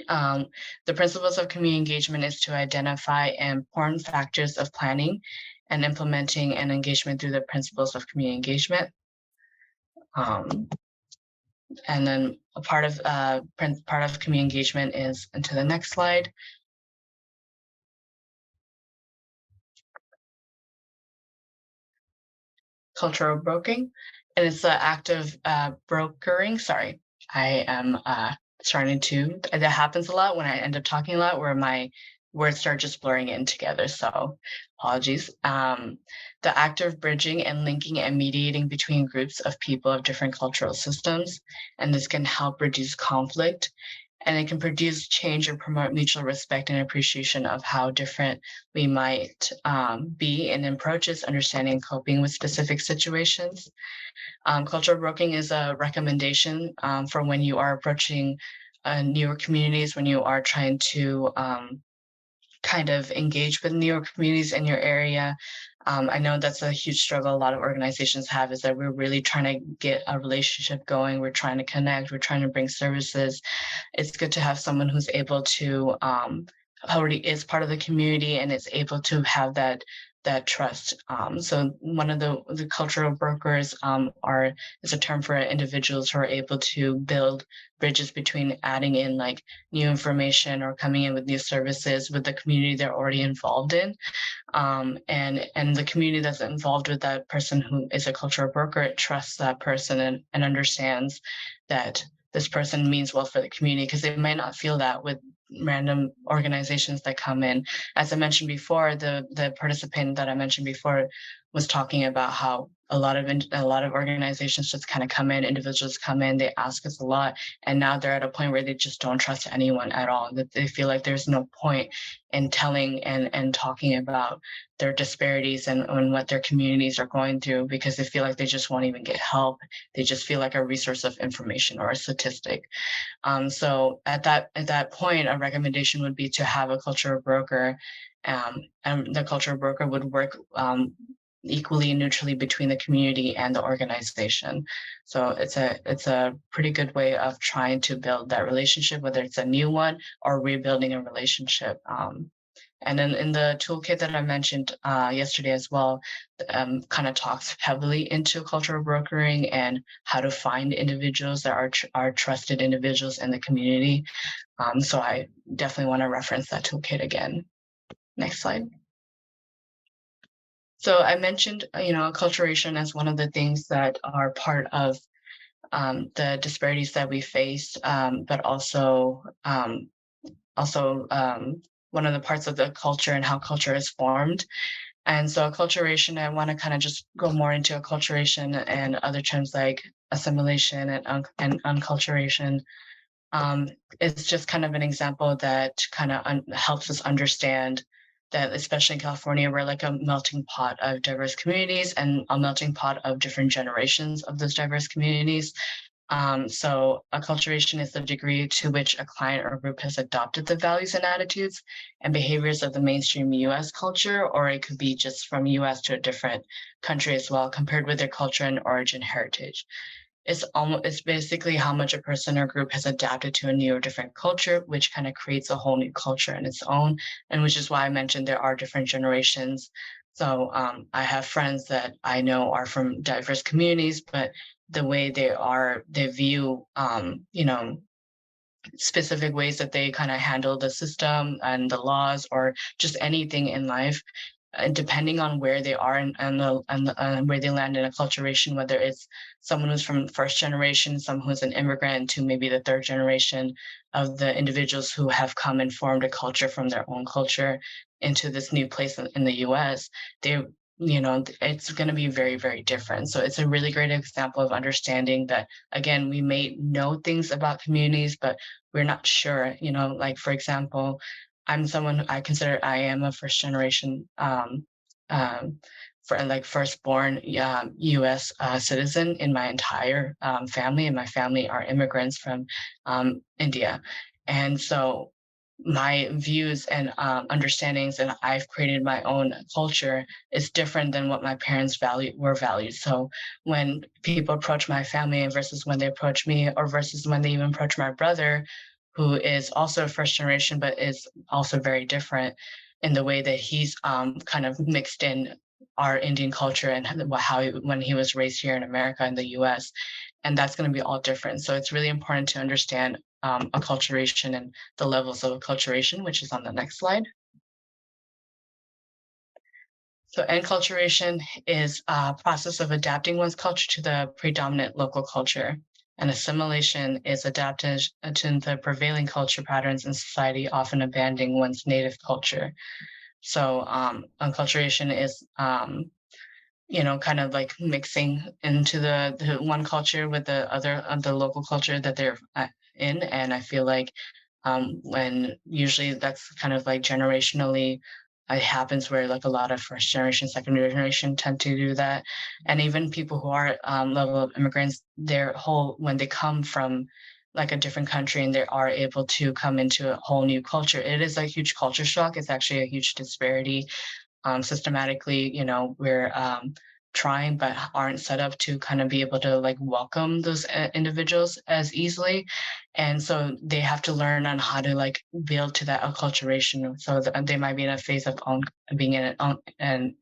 The principles of community engagement is to identify important factors of planning and implementing an engagement through the principles of community engagement. And then a part of community engagement is into the next slide. Cultural brokering, and it's the act of brokering. Sorry, I am starting to. That happens a lot when I end up talking a lot, where my words start just blurring in together. So apologies. The act of bridging and linking and mediating between groups of people of different cultural systems, and this can help reduce conflict. And it can produce change and promote mutual respect and appreciation of how different we might be in approaches, understanding, coping with specific situations. Cultural broking is a recommendation for when you are approaching newer communities, when you are trying to kind of engage with newer communities in your area. I know that's a huge struggle a lot of organizations have, is that we're really trying to get a relationship going. We're trying to connect. We're trying to bring services. It's good to have someone who's able to already is part of the community and is able to have that trust. So one of the cultural brokers is a term for individuals who are able to build bridges between adding in like new information or coming in with new services with the community they're already involved in. And the community that's involved with that person who is a cultural broker, it trusts that person and understands that this person means well for the community, because they might not feel that with random organizations that come in. As I mentioned before, the participant that I mentioned before was talking about how a lot of organizations just kind of come in, individuals come in, they ask us a lot, and now they're at a point where they just don't trust anyone at all. That they feel like there's no point in telling and talking about their disparities and what their communities are going through, because they feel like they just won't even get help. They just feel like a resource of information or a statistic. So at that point, a recommendation would be to have a cultural broker, and the cultural broker would work equally and neutrally between the community and the organization. So it's a pretty good way of trying to build that relationship, whether it's a new one or rebuilding a relationship. And then in the toolkit that I mentioned yesterday as well, kind of talks heavily into cultural brokering and how to find individuals that are trusted individuals in the community. So I definitely want to reference that toolkit again. Next slide. So I mentioned, acculturation as one of the things that are part of the disparities that we face, but also one of the parts of the culture and how culture is formed. And so acculturation, I want to kind of just go more into acculturation and other terms like assimilation and unculturation. It's just kind of an example that kind of helps us understand that, especially in California, we're like a melting pot of diverse communities and a melting pot of different generations of those diverse communities. So acculturation is the degree to which a client or group has adopted the values and attitudes and behaviors of the mainstream US culture, or it could be just from US to a different country as well, compared with their culture and origin heritage. It's basically how much a person or group has adapted to a new or different culture, which kind of creates a whole new culture in its own. And which is why I mentioned there are different generations. So I have friends that I know are from diverse communities, but the way they view, specific ways that they kind of handle the system and the laws or just anything in life, depending on where they are and where they land in acculturation, whether it's someone who's from first generation, someone who's an immigrant, to maybe the third generation of the individuals who have come and formed a culture from their own culture into this new place in the US, they it's going to be very, very different. So it's a really great example of understanding that, again, we may know things about communities, but we're not sure. Like, for example, I consider I am a first generation, for like firstborn U.S. Citizen in my entire family, and my family are immigrants from India, and so my views and understandings, and I've created my own culture, is different than what my parents were valued. So when people approach my family versus when they approach me, or versus when they even approach my brother, who is also a first generation but is also very different in the way that he's kind of mixed in our Indian culture and when he was raised here in America in the US, and that's going to be all different. So it's really important to understand acculturation and the levels of acculturation, which is on the next slide. So enculturation is a process of adapting one's culture to the predominant local culture. And assimilation is adaptation to the prevailing culture patterns in society, often abandoning one's native culture. So enculturation is kind of like mixing into the one culture with the other the local culture that they're in. And I feel like when usually that's kind of like generationally, it happens where like a lot of first generation, second generation tend to do that. And even people who are level of immigrants, their whole when they come from like a different country and they are able to come into a whole new culture, it is a huge culture shock. It's actually a huge disparity. Systematically, we're trying but aren't set up to kind of be able to like welcome those individuals as easily, and so they have to learn on how to like build to that acculturation. So they might be in a phase of being in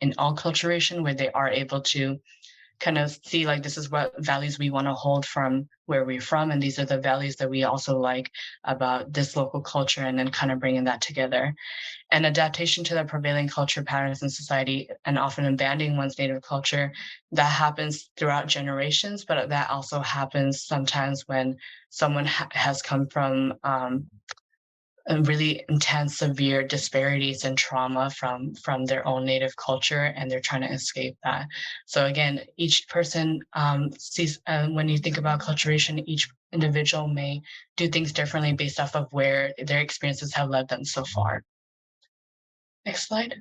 acculturation, where they are able to kind of see like this is what values we want to hold from where we're from, and these are the values that we also like about this local culture, and then kind of bringing that together. And adaptation to the prevailing culture patterns in society, and often abandoning one's native culture, that happens throughout generations, but that also happens sometimes when someone has come from really intense, severe disparities and trauma from their own native culture, and they're trying to escape that. So again, each person sees when you think about acculturation, each individual may do things differently based off of where their experiences have led them so far. Next slide.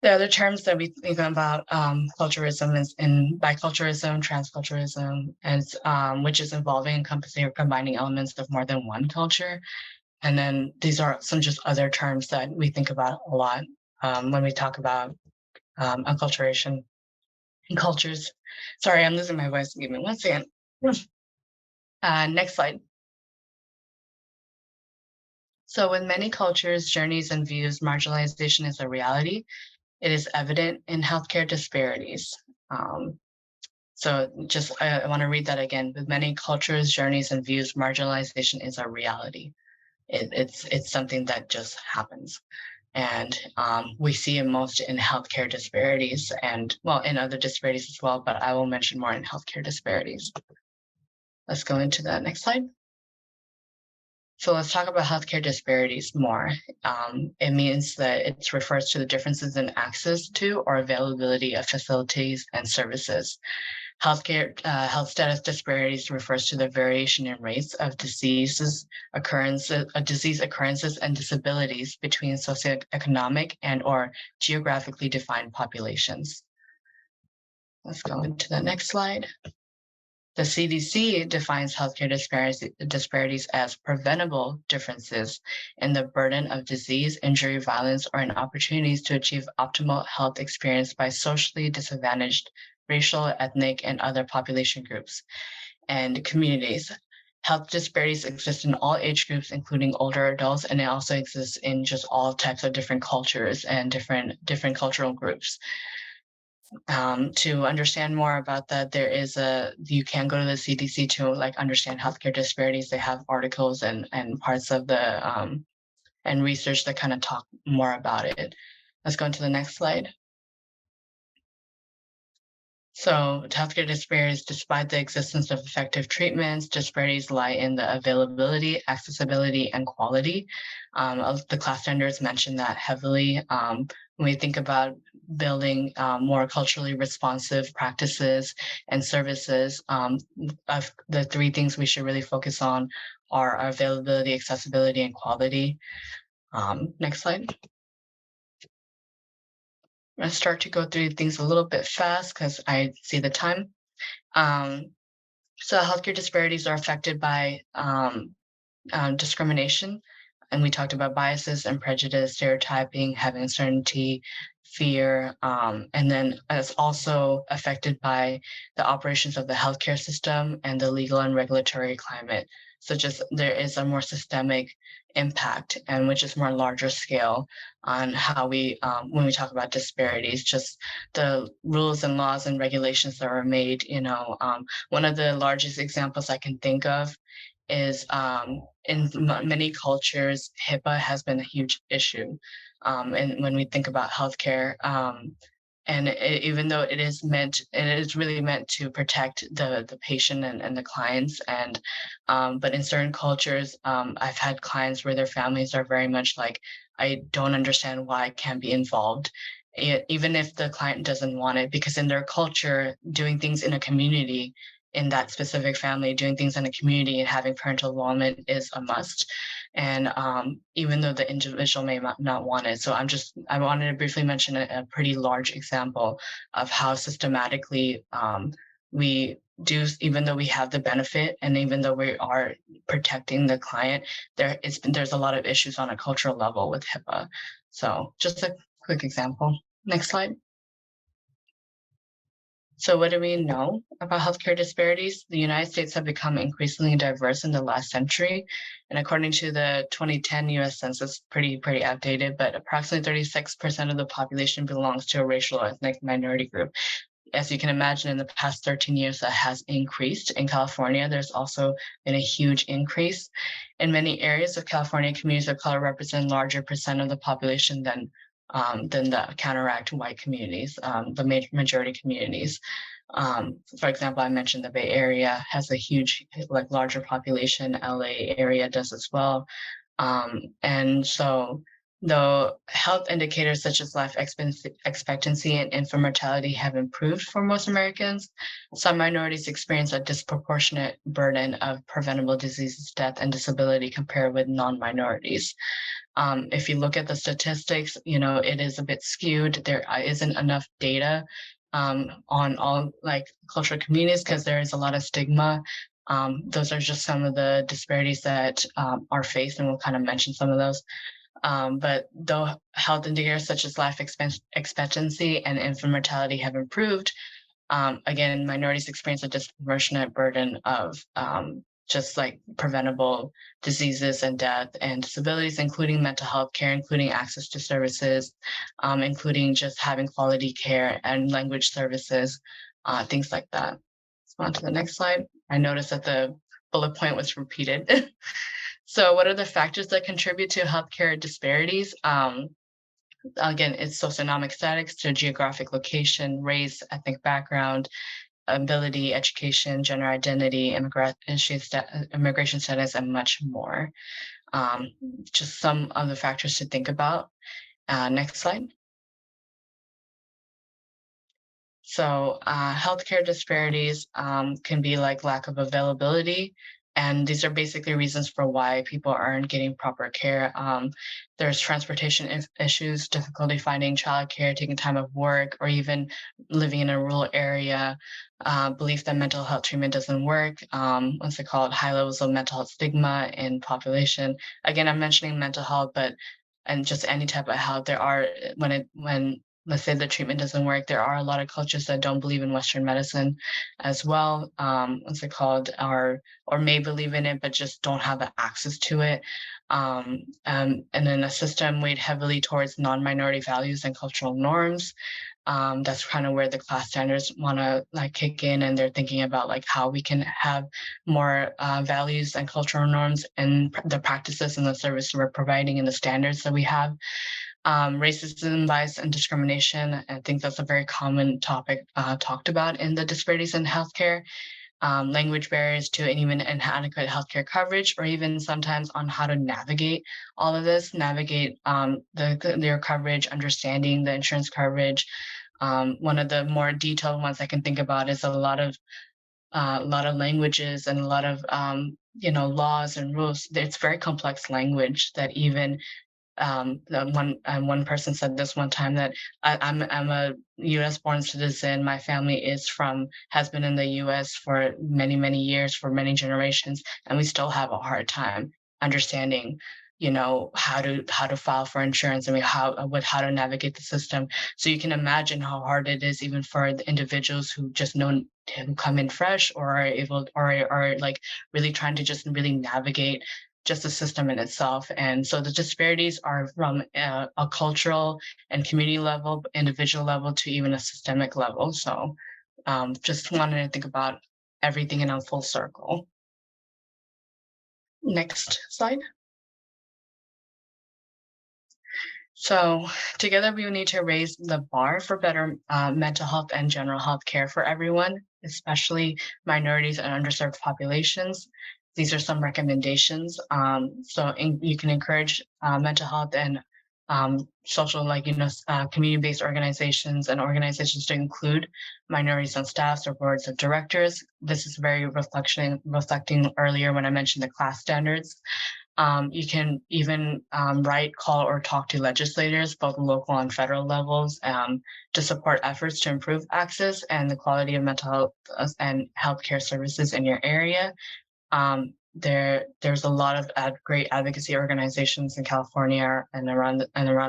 The other terms that we think about culturalism is in biculturalism, transculturalism, and which is involving, encompassing, or combining elements of more than one culture. And then these are some just other terms that we think about a lot when we talk about acculturation and cultures. Sorry, I'm losing my voice. Give me one second. Next slide. So with many cultures, journeys, and views, marginalization is a reality. It is evident in healthcare disparities. So just I want to read that again. With many cultures, journeys, and views, marginalization is a reality. It's something that just happens. And we see it most in healthcare disparities and, well, in other disparities as well, but I will mention more in healthcare disparities. Let's go into the next slide. So let's talk about healthcare disparities more. It means that it refers to the differences in access to or availability of facilities and services. Healthcare health status disparities refers to the variation in rates of disease occurrences and disabilities between socioeconomic and or geographically defined populations. Let's go into the next slide. The CDC defines healthcare disparities as preventable differences in the burden of disease, injury, violence, or in opportunities to achieve optimal health experience by socially disadvantaged racial, ethnic, and other population groups and communities. Health disparities exist in all age groups, including older adults, and it also exists in just all types of different cultures and different cultural groups. To understand more about that, you can go to the CDC to understand healthcare disparities. They have articles and parts of the and research that kind of talk more about it. Let's go into the next slide. So healthcare disparities, despite the existence of effective treatments, disparities lie in the availability, accessibility, and quality. The class standards mention that heavily. When we think about building more culturally responsive practices and services, of the three things we should really focus on are availability, accessibility, and quality. Next slide. I'm going to start to go through things a little bit fast because I see the time. So healthcare disparities are affected by discrimination. And we talked about biases and prejudice, stereotyping, having uncertainty, fear, and then it's also affected by the operations of the healthcare system and the legal and regulatory climate. So just there is a more systemic impact, and which is more larger scale on how we, when we talk about disparities, just the rules and laws and regulations that are made. One of the largest examples I can think of is in many cultures, HIPAA has been a huge issue. And when we think about healthcare, even though it is really meant to protect the patient and the clients, but in certain cultures, I've had clients where their families are very much like, I don't understand why I can't be involved, even if the client doesn't want it, because in their culture, doing things in a community, in that specific family, doing things in a community and having parental involvement is a must. And even though the individual may not want it. So I wanted to briefly mention a pretty large example of how systematically we do, even though we have the benefit and even though we are protecting the client, there's a lot of issues on a cultural level with HIPAA. So just a quick example. Next slide. So what do we know about healthcare disparities? The United States have become increasingly diverse in the last century. And according to the 2010 US Census, pretty outdated, but approximately 36% of the population belongs to a racial or ethnic minority group. As you can imagine, in the past 13 years, that has increased. In California, there's also been a huge increase. In many areas of California, communities of color represent larger percent of the population than the counteract white communities, the majority communities. For example, I mentioned the Bay Area has a huge, like larger population. LA area does as well. And so the health indicators such as life expectancy and infant mortality have improved for most Americans. Some minorities experience a disproportionate burden of preventable diseases, death, and disability compared with non-minorities. If you look at the statistics, it is a bit skewed. There isn't enough data on all like cultural communities because there is a lot of stigma. Those are just some of the disparities that are faced, and we'll kind of mention some of those. But though health indicators such as life expectancy and infant mortality have improved, again, minorities experience a disproportionate burden of just like preventable diseases and death and disabilities, including mental health care, including access to services, including just having quality care and language services, things like that. Let's go on to the next slide. I noticed that the bullet point was repeated. So, what are the factors that contribute to healthcare disparities? Again, it's socioeconomic status, so geographic location, race, ethnic background, ability, education, gender identity, immigration status, and much more. Um, just some of the factors to think about. Next slide. So, healthcare disparities can be like lack of availability. And these are basically reasons for why people aren't getting proper care. There's transportation issues, difficulty finding childcare, taking time off work, or even living in a rural area. Belief that mental health treatment doesn't work. What's it called? High levels of mental health stigma in population. Again, I'm mentioning mental health, but and just any type of health. There are when let's say the treatment doesn't work, there are a lot of cultures that don't believe in Western medicine as well. What's it called? Or may believe in it, but just don't have the access to it. And then a system weighed heavily towards non-minority values and cultural norms. That's kind of where the class standards want to like kick in, and they're thinking about like how we can have more values and cultural norms and the practices and the service we're providing and the standards that we have. Racism, bias, and discrimination. I think that's a very common topic talked about in the disparities in healthcare. Language barriers to and even inadequate healthcare coverage, or even sometimes on how to navigate all of this, navigate their coverage, understanding the insurance coverage. One of the more detailed ones I can think about is a lot of languages and a lot of laws and rules. It's very complex language that even one person said this one time that I'm a U.S. born citizen. My family has been in the U.S. for many years, for many generations, and we still have a hard time understanding, how to file for insurance and how to navigate the system. So you can imagine how hard it is even for the individuals who just know who come in fresh or are able or are like really trying to just really navigate just the system in itself. And so the disparities are from a cultural and community level, individual level, to even a systemic level. So just wanted to think about everything in a full circle. Next slide. So together we need to raise the bar for better mental health and general health care for everyone, especially minorities and underserved populations. These are some recommendations. You can encourage mental health and social, community-based organizations and organizations to include minorities on staffs or boards of directors. This is very reflecting earlier when I mentioned the class standards. You can even write, call, or talk to legislators, both local and federal levels, to support efforts to improve access and the quality of mental health and healthcare services in your area. There's a lot of great advocacy organizations in California and around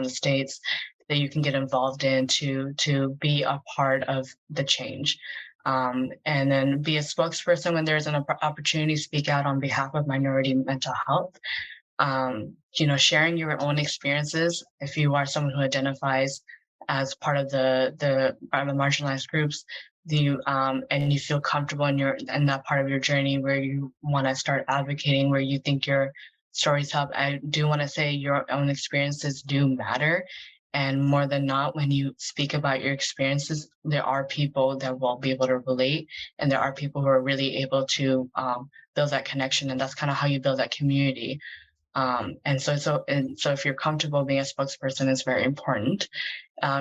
the states that you can get involved in to be a part of the change. And then be a spokesperson when there's an opportunity to speak out on behalf of minority mental health. Sharing your own experiences. If you are someone who identifies as part of the marginalized groups, and you feel comfortable in that part of your journey where you want to start advocating, where you think your stories help. I do want to say your own experiences do matter. And more than not, when you speak about your experiences, there are people that will be able to relate, and there are people who are really able to build that connection. And that's kind of how you build that community. And so if you're comfortable being a spokesperson, it's very important.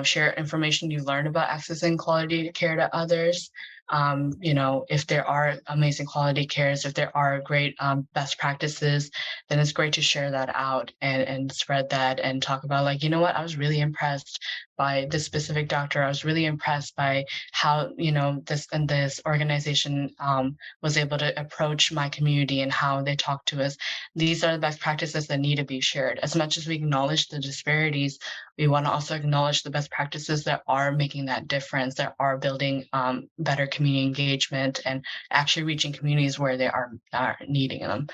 Share information you learned about accessing quality care to others. If there are amazing quality cares, if there are great best practices, then it's great to share that out and spread that and talk about, like, you know what, I was really impressed by this specific doctor. I was really impressed by how, this and this organization was able to approach my community and how they talk to us. These are the best practices that need to be shared. As much as we acknowledge the disparities, we want to also acknowledge the best practices that are making that difference, that are building better community engagement and actually reaching communities where they are needing them.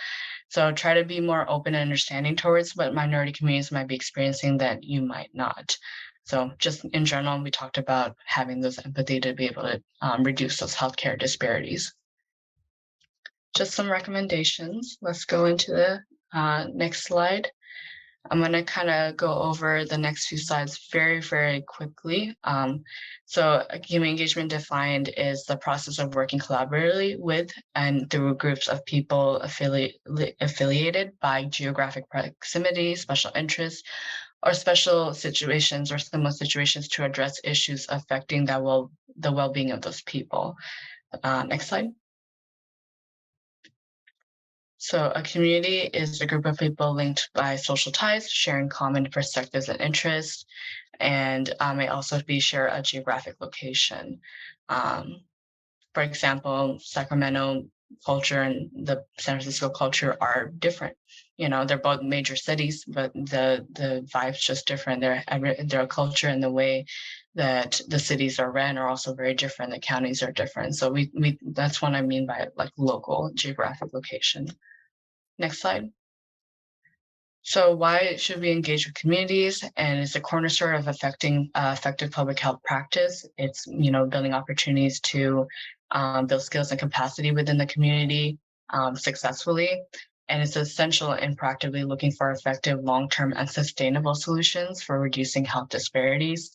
So try to be more open and understanding towards what minority communities might be experiencing that you might not. So just in general, we talked about having this empathy to be able to reduce those healthcare disparities. Just some recommendations. Let's go into the next slide. I'm going to kind of go over the next few slides very, very quickly. So human engagement defined is the process of working collaboratively with and through groups of people affiliated by geographic proximity, special interests, or special situations or similar situations to address issues affecting the well-being of those people. Next slide. So a community is a group of people linked by social ties, sharing common perspectives and interests, and may also share a geographic location. For example, Sacramento culture and the San Francisco culture are different. They're both major cities, but the vibe's just different. Their culture and the way that the cities are ran are also very different. The counties are different. So we that's what I mean by like local geographic location. Next slide. So why should we engage with communities? And it's a cornerstone of effective public health practice. It's, building opportunities to build skills and capacity within the community successfully. And it's essential in proactively looking for effective long-term and sustainable solutions for reducing health disparities.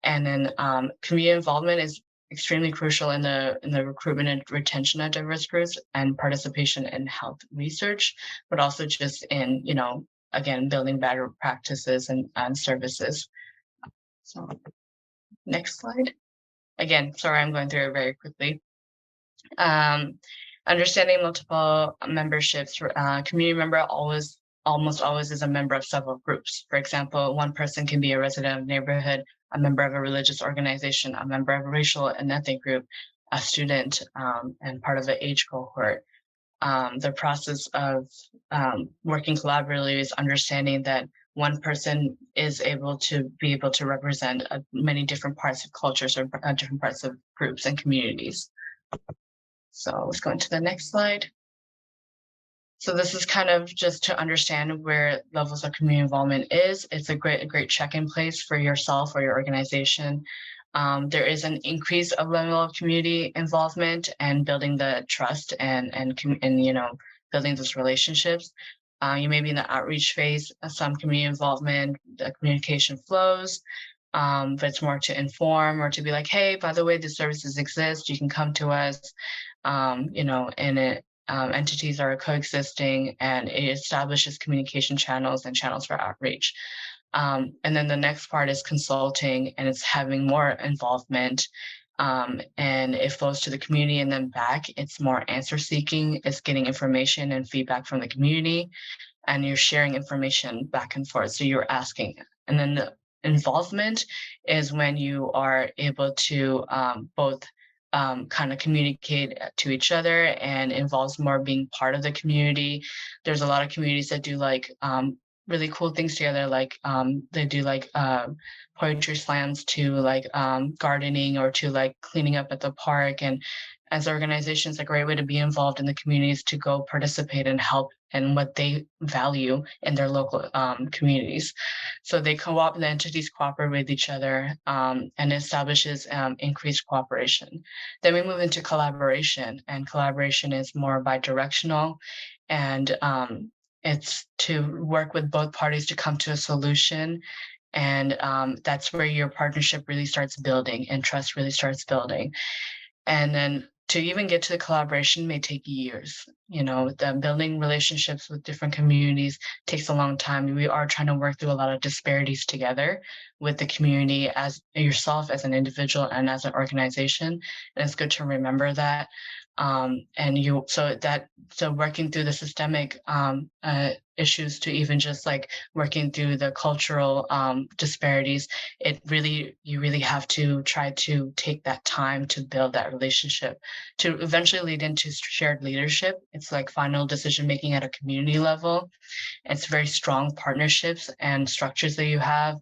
And then community involvement is extremely crucial in the recruitment and retention of diverse groups and participation in health research, but also just in, again, building better practices and services. So next slide. Again, sorry, I'm going through it very quickly. Understanding multiple memberships, community member almost always is a member of several groups. For example, one person can be a resident of a neighborhood, a member of a religious organization, a member of a racial and ethnic group, a student, and part of the age cohort. The process of working collaboratively is understanding that one person is able to represent many different parts of cultures or different parts of groups and communities. So let's go into the next slide. So this is kind of just to understand where levels of community involvement is. It's a great check-in place for yourself or your organization. There is an increase of level of community involvement and building the trust and building those relationships. You may be in the outreach phase, some community involvement, the communication flows, but it's more to inform or to be like, hey, by the way, the services exist, you can come to us, entities are coexisting, and it establishes communication channels and channels for outreach. And then the next part is consulting, and it's having more involvement, and it flows to the community and then back. It's more answer seeking, it's getting information and feedback from the community, and you're sharing information back and forth. So you're asking. And then the involvement is when you are able to both kind of communicate to each other, and involves more being part of the community. There's a lot of communities that do like really cool things together, like they do like poetry slams to like gardening or to like cleaning up at the park. And as organizations, a great way to be involved in the communities to go participate and help in what they value in their local communities. So the entities cooperate with each other, and establishes increased cooperation. Then we move into collaboration, and collaboration is more bi-directional, and it's to work with both parties to come to a solution. And that's where your partnership really starts building and trust really starts building. And then to even get to the collaboration may take years. The building relationships with different communities takes a long time. We are trying to work through a lot of disparities together with the community as yourself, as an individual, and as an organization. And it's good to remember that. And you so working through the systemic issues to even just like working through the cultural disparities, you really have to try to take that time to build that relationship to eventually lead into shared leadership. It's like final decision making at a community level. It's very strong partnerships and structures that you have.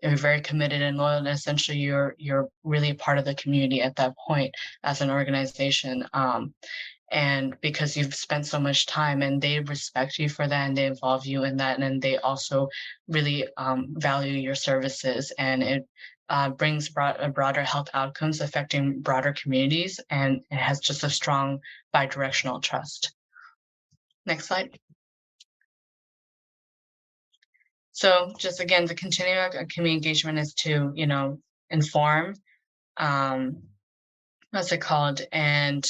You're very committed and loyal, and essentially you're really part of the community at that point as an organization. And because you've spent so much time and they respect you for that and they involve you in that, and then they also really value your services, and it brings broader health outcomes affecting broader communities, and it has just a strong bidirectional trust. Next slide. So just again, the continuing community engagement is to, inform, what's it called? And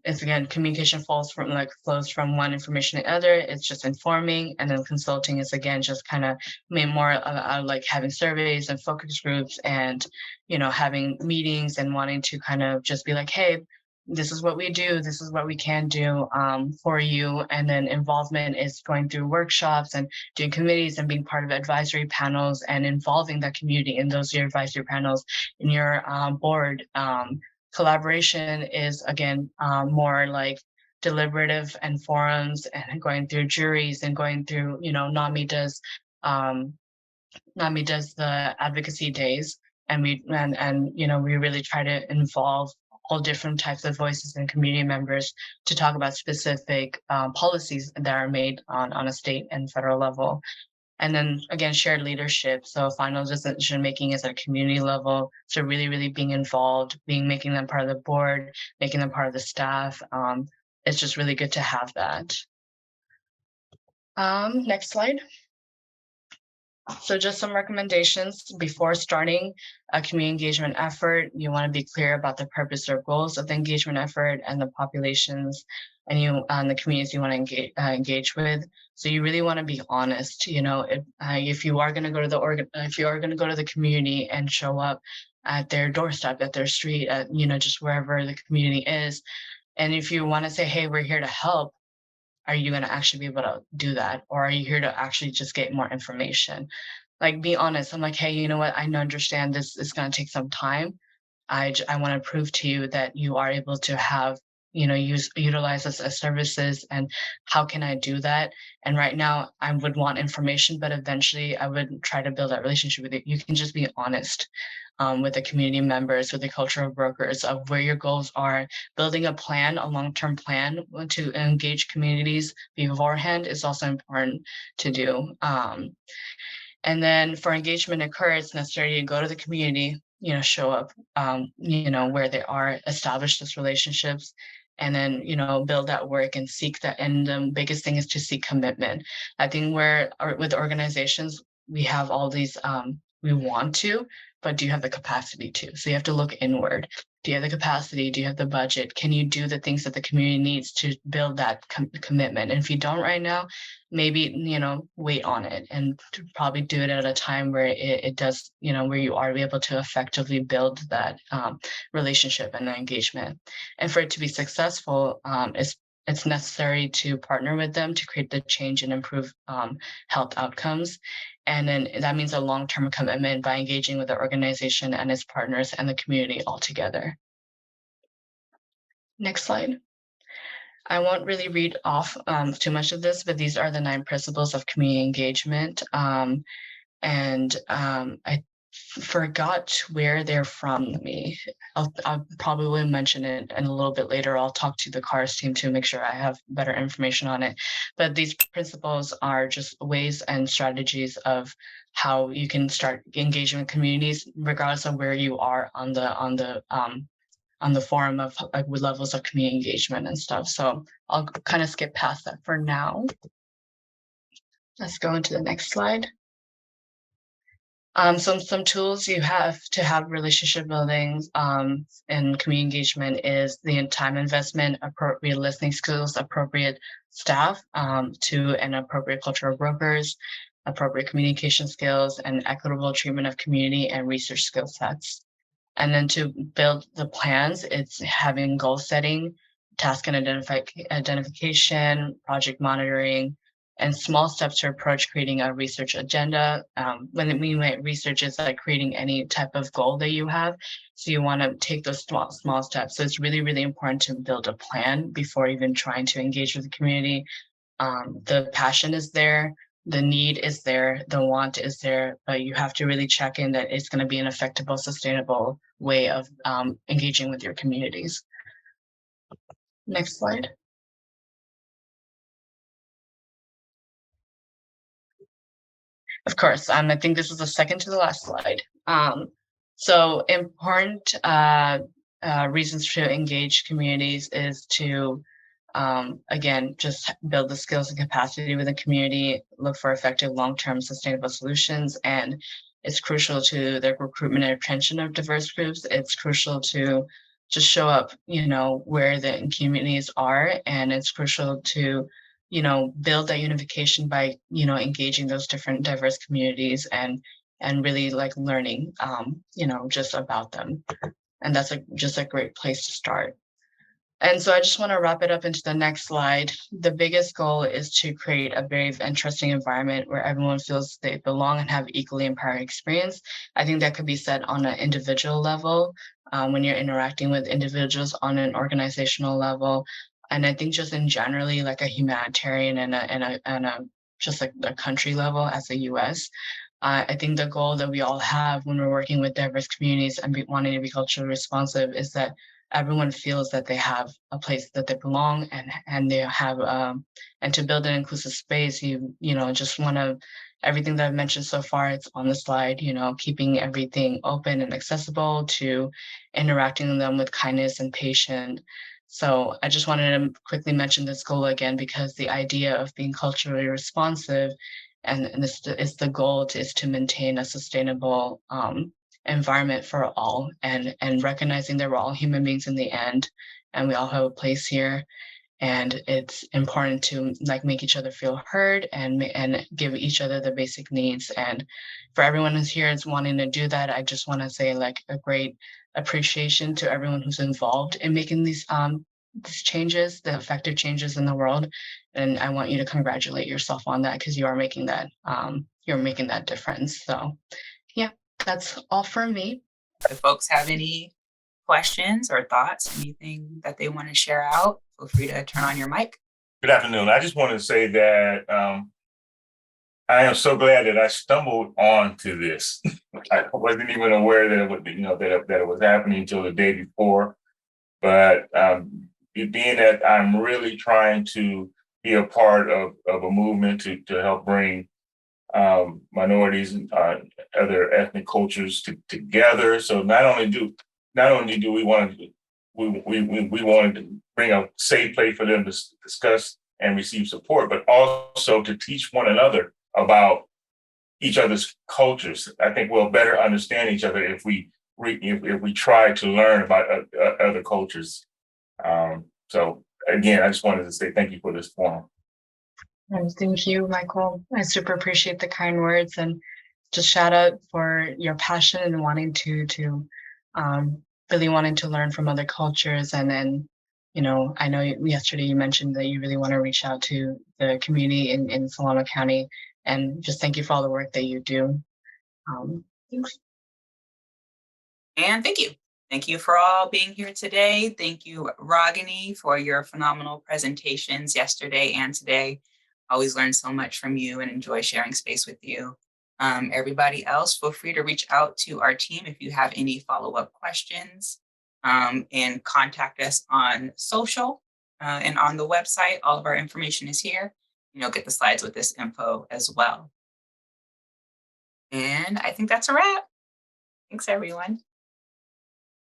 it's again, communication flows from one information to the other. It's just informing, and then consulting is again just kind of more like having surveys and focus groups, and having meetings and wanting to kind of just be like, hey, this is what we do, this is what we can do for you. And then involvement is going through workshops and doing committees and being part of advisory panels and involving the community in those advisory panels in your board. Collaboration is again more like deliberative and forums and going through juries and going through, um, NAMI does the advocacy days, and we really try to involve all different types of voices and community members to talk about specific policies that are made on a state and federal level. And then again, shared leadership. So final decision making is at a community level. So really, really being involved, making them part of the board, making them part of the staff. It's just really good to have that. Next slide. So just some recommendations before starting a community engagement effort. You want to be clear about the purpose or goals of the engagement effort and the populations and the communities you want to engage with. So you really want to be honest. If you are going to go to if you are going to go to the community and show up at their doorstep, at their street, at just wherever the community is, and if you want to say, hey, we're here to help, are you going to actually be able to do that? Or are you here to actually just get more information? Like, be honest. I'm like, hey, you know what? I understand this is going to take some time. I want to prove to you that you are able to have, utilize us as services, and how can I do that? And right now I would want information, but eventually I would try to build that relationship with you. You can just be honest with the community members, with the cultural brokers of where your goals are. Building a plan, a long-term plan to engage communities beforehand is also important to do. And then for engagement to occur, it's necessary to go to the community, show up, where they are, establish those relationships, and then, build that work and seek that. And the biggest thing is to seek commitment. I think with organizations, we have all these, we want to, but do you have the capacity to? So you have to look inward. Do you have the capacity? Do you have the budget? Can you do the things that the community needs to build that commitment? And if you don't right now, maybe, wait on it and to probably do it at a time where it does, where you are able to effectively build that relationship and engagement. And for it to be successful, it's necessary to partner with them to create the change and improve health outcomes. And then that means a long-term commitment by engaging with the organization and its partners and the community altogether. Next slide. I won't really read off too much of this, but these are the 9 principles of community engagement. I forgot where they're from. I'll probably mention it in a little bit later. I'll talk to the CARS team to make sure I have better information on it. But these principles are just ways and strategies of how you can start engaging with communities, regardless of where you are on the forum of like with levels of community engagement and stuff. So I'll kind of skip past that for now. Let's go into the next slide. Some tools you have to have relationship building and community engagement is the time investment, appropriate listening skills, appropriate staff to and appropriate cultural brokers, appropriate communication skills, and equitable treatment of community and research skill sets. And then to build the plans, it's having goal setting, task and identification, project monitoring, and small steps to approach creating a research agenda. When we mean research, it's like creating any type of goal that you have. So you want to take those small steps. So it's really, really important to build a plan before even trying to engage with the community. The passion is there, the need is there, the want is there, but you have to really check in that it's going to be an effective, sustainable way of engaging with your communities. Next slide. Of course, I think this is the second to the last slide. So important reasons to engage communities is to, again, just build the skills and capacity within the community, look for effective long-term sustainable solutions, and it's crucial to the recruitment and retention of diverse groups. It's crucial to just show up, where the communities are, and it's crucial to build that unification by engaging those different diverse communities and really like learning just about them, and that's just a great place to start. And so I just want to wrap it up into the next slide. The biggest goal is to create a very interesting environment where everyone feels they belong and have equally empowering experience. I think that could be said on an individual level, when you're interacting with individuals on an organizational level. And I think just in generally like a humanitarian and a just like a country level as a US. I think the goal that we all have when we're working with diverse communities and wanting to be culturally responsive is that everyone feels that they have a place that they belong and they have and to build an inclusive space, just want to everything that I've mentioned so far, it's on the slide, keeping everything open and accessible to interacting with them with kindness and patience. So I just wanted to quickly mention this goal again, because the idea of being culturally responsive and this is the goal is to maintain a sustainable environment for all, and recognizing that we're all human beings in the end and we all have a place here, and it's important to like make each other feel heard and give each other the basic needs. And for everyone who's here is wanting to do that, I just want to say like a great appreciation to everyone who's involved in making these changes, the effective changes in the world. And I want you to congratulate yourself on that, because you're making that difference. So yeah, that's all for me. If folks have any questions or thoughts, anything that they want to share out, feel free to turn on your mic. Good afternoon. I just wanted to say that I am so glad that I stumbled onto this. I wasn't even aware that it would, that it was happening until the day before. But being that I'm really trying to be a part of a movement to help bring minorities and other ethnic cultures together. So not only do we want to we wanted to bring a safe place for them to discuss and receive support, but also to teach one another about each other's cultures. I think we'll better understand each other if we try to learn about other cultures. So again, I just wanted to say thank you for this forum. Thank you, Michael. I super appreciate the kind words, and just shout out for your passion and wanting to really wanting to learn from other cultures. And then, I know yesterday you mentioned that you really want to reach out to the community in Solano County, and just thank you for all the work that you do. Thanks. And thank you. Thank you for all being here today. Thank you, Ragini, for your phenomenal presentations yesterday and today. Always learn so much from you and enjoy sharing space with you. Everybody else, feel free to reach out to our team if you have any follow-up questions, and contact us on social and on the website. All of our information is here. Get the slides with this info as well. And I think that's a wrap. Thanks, everyone.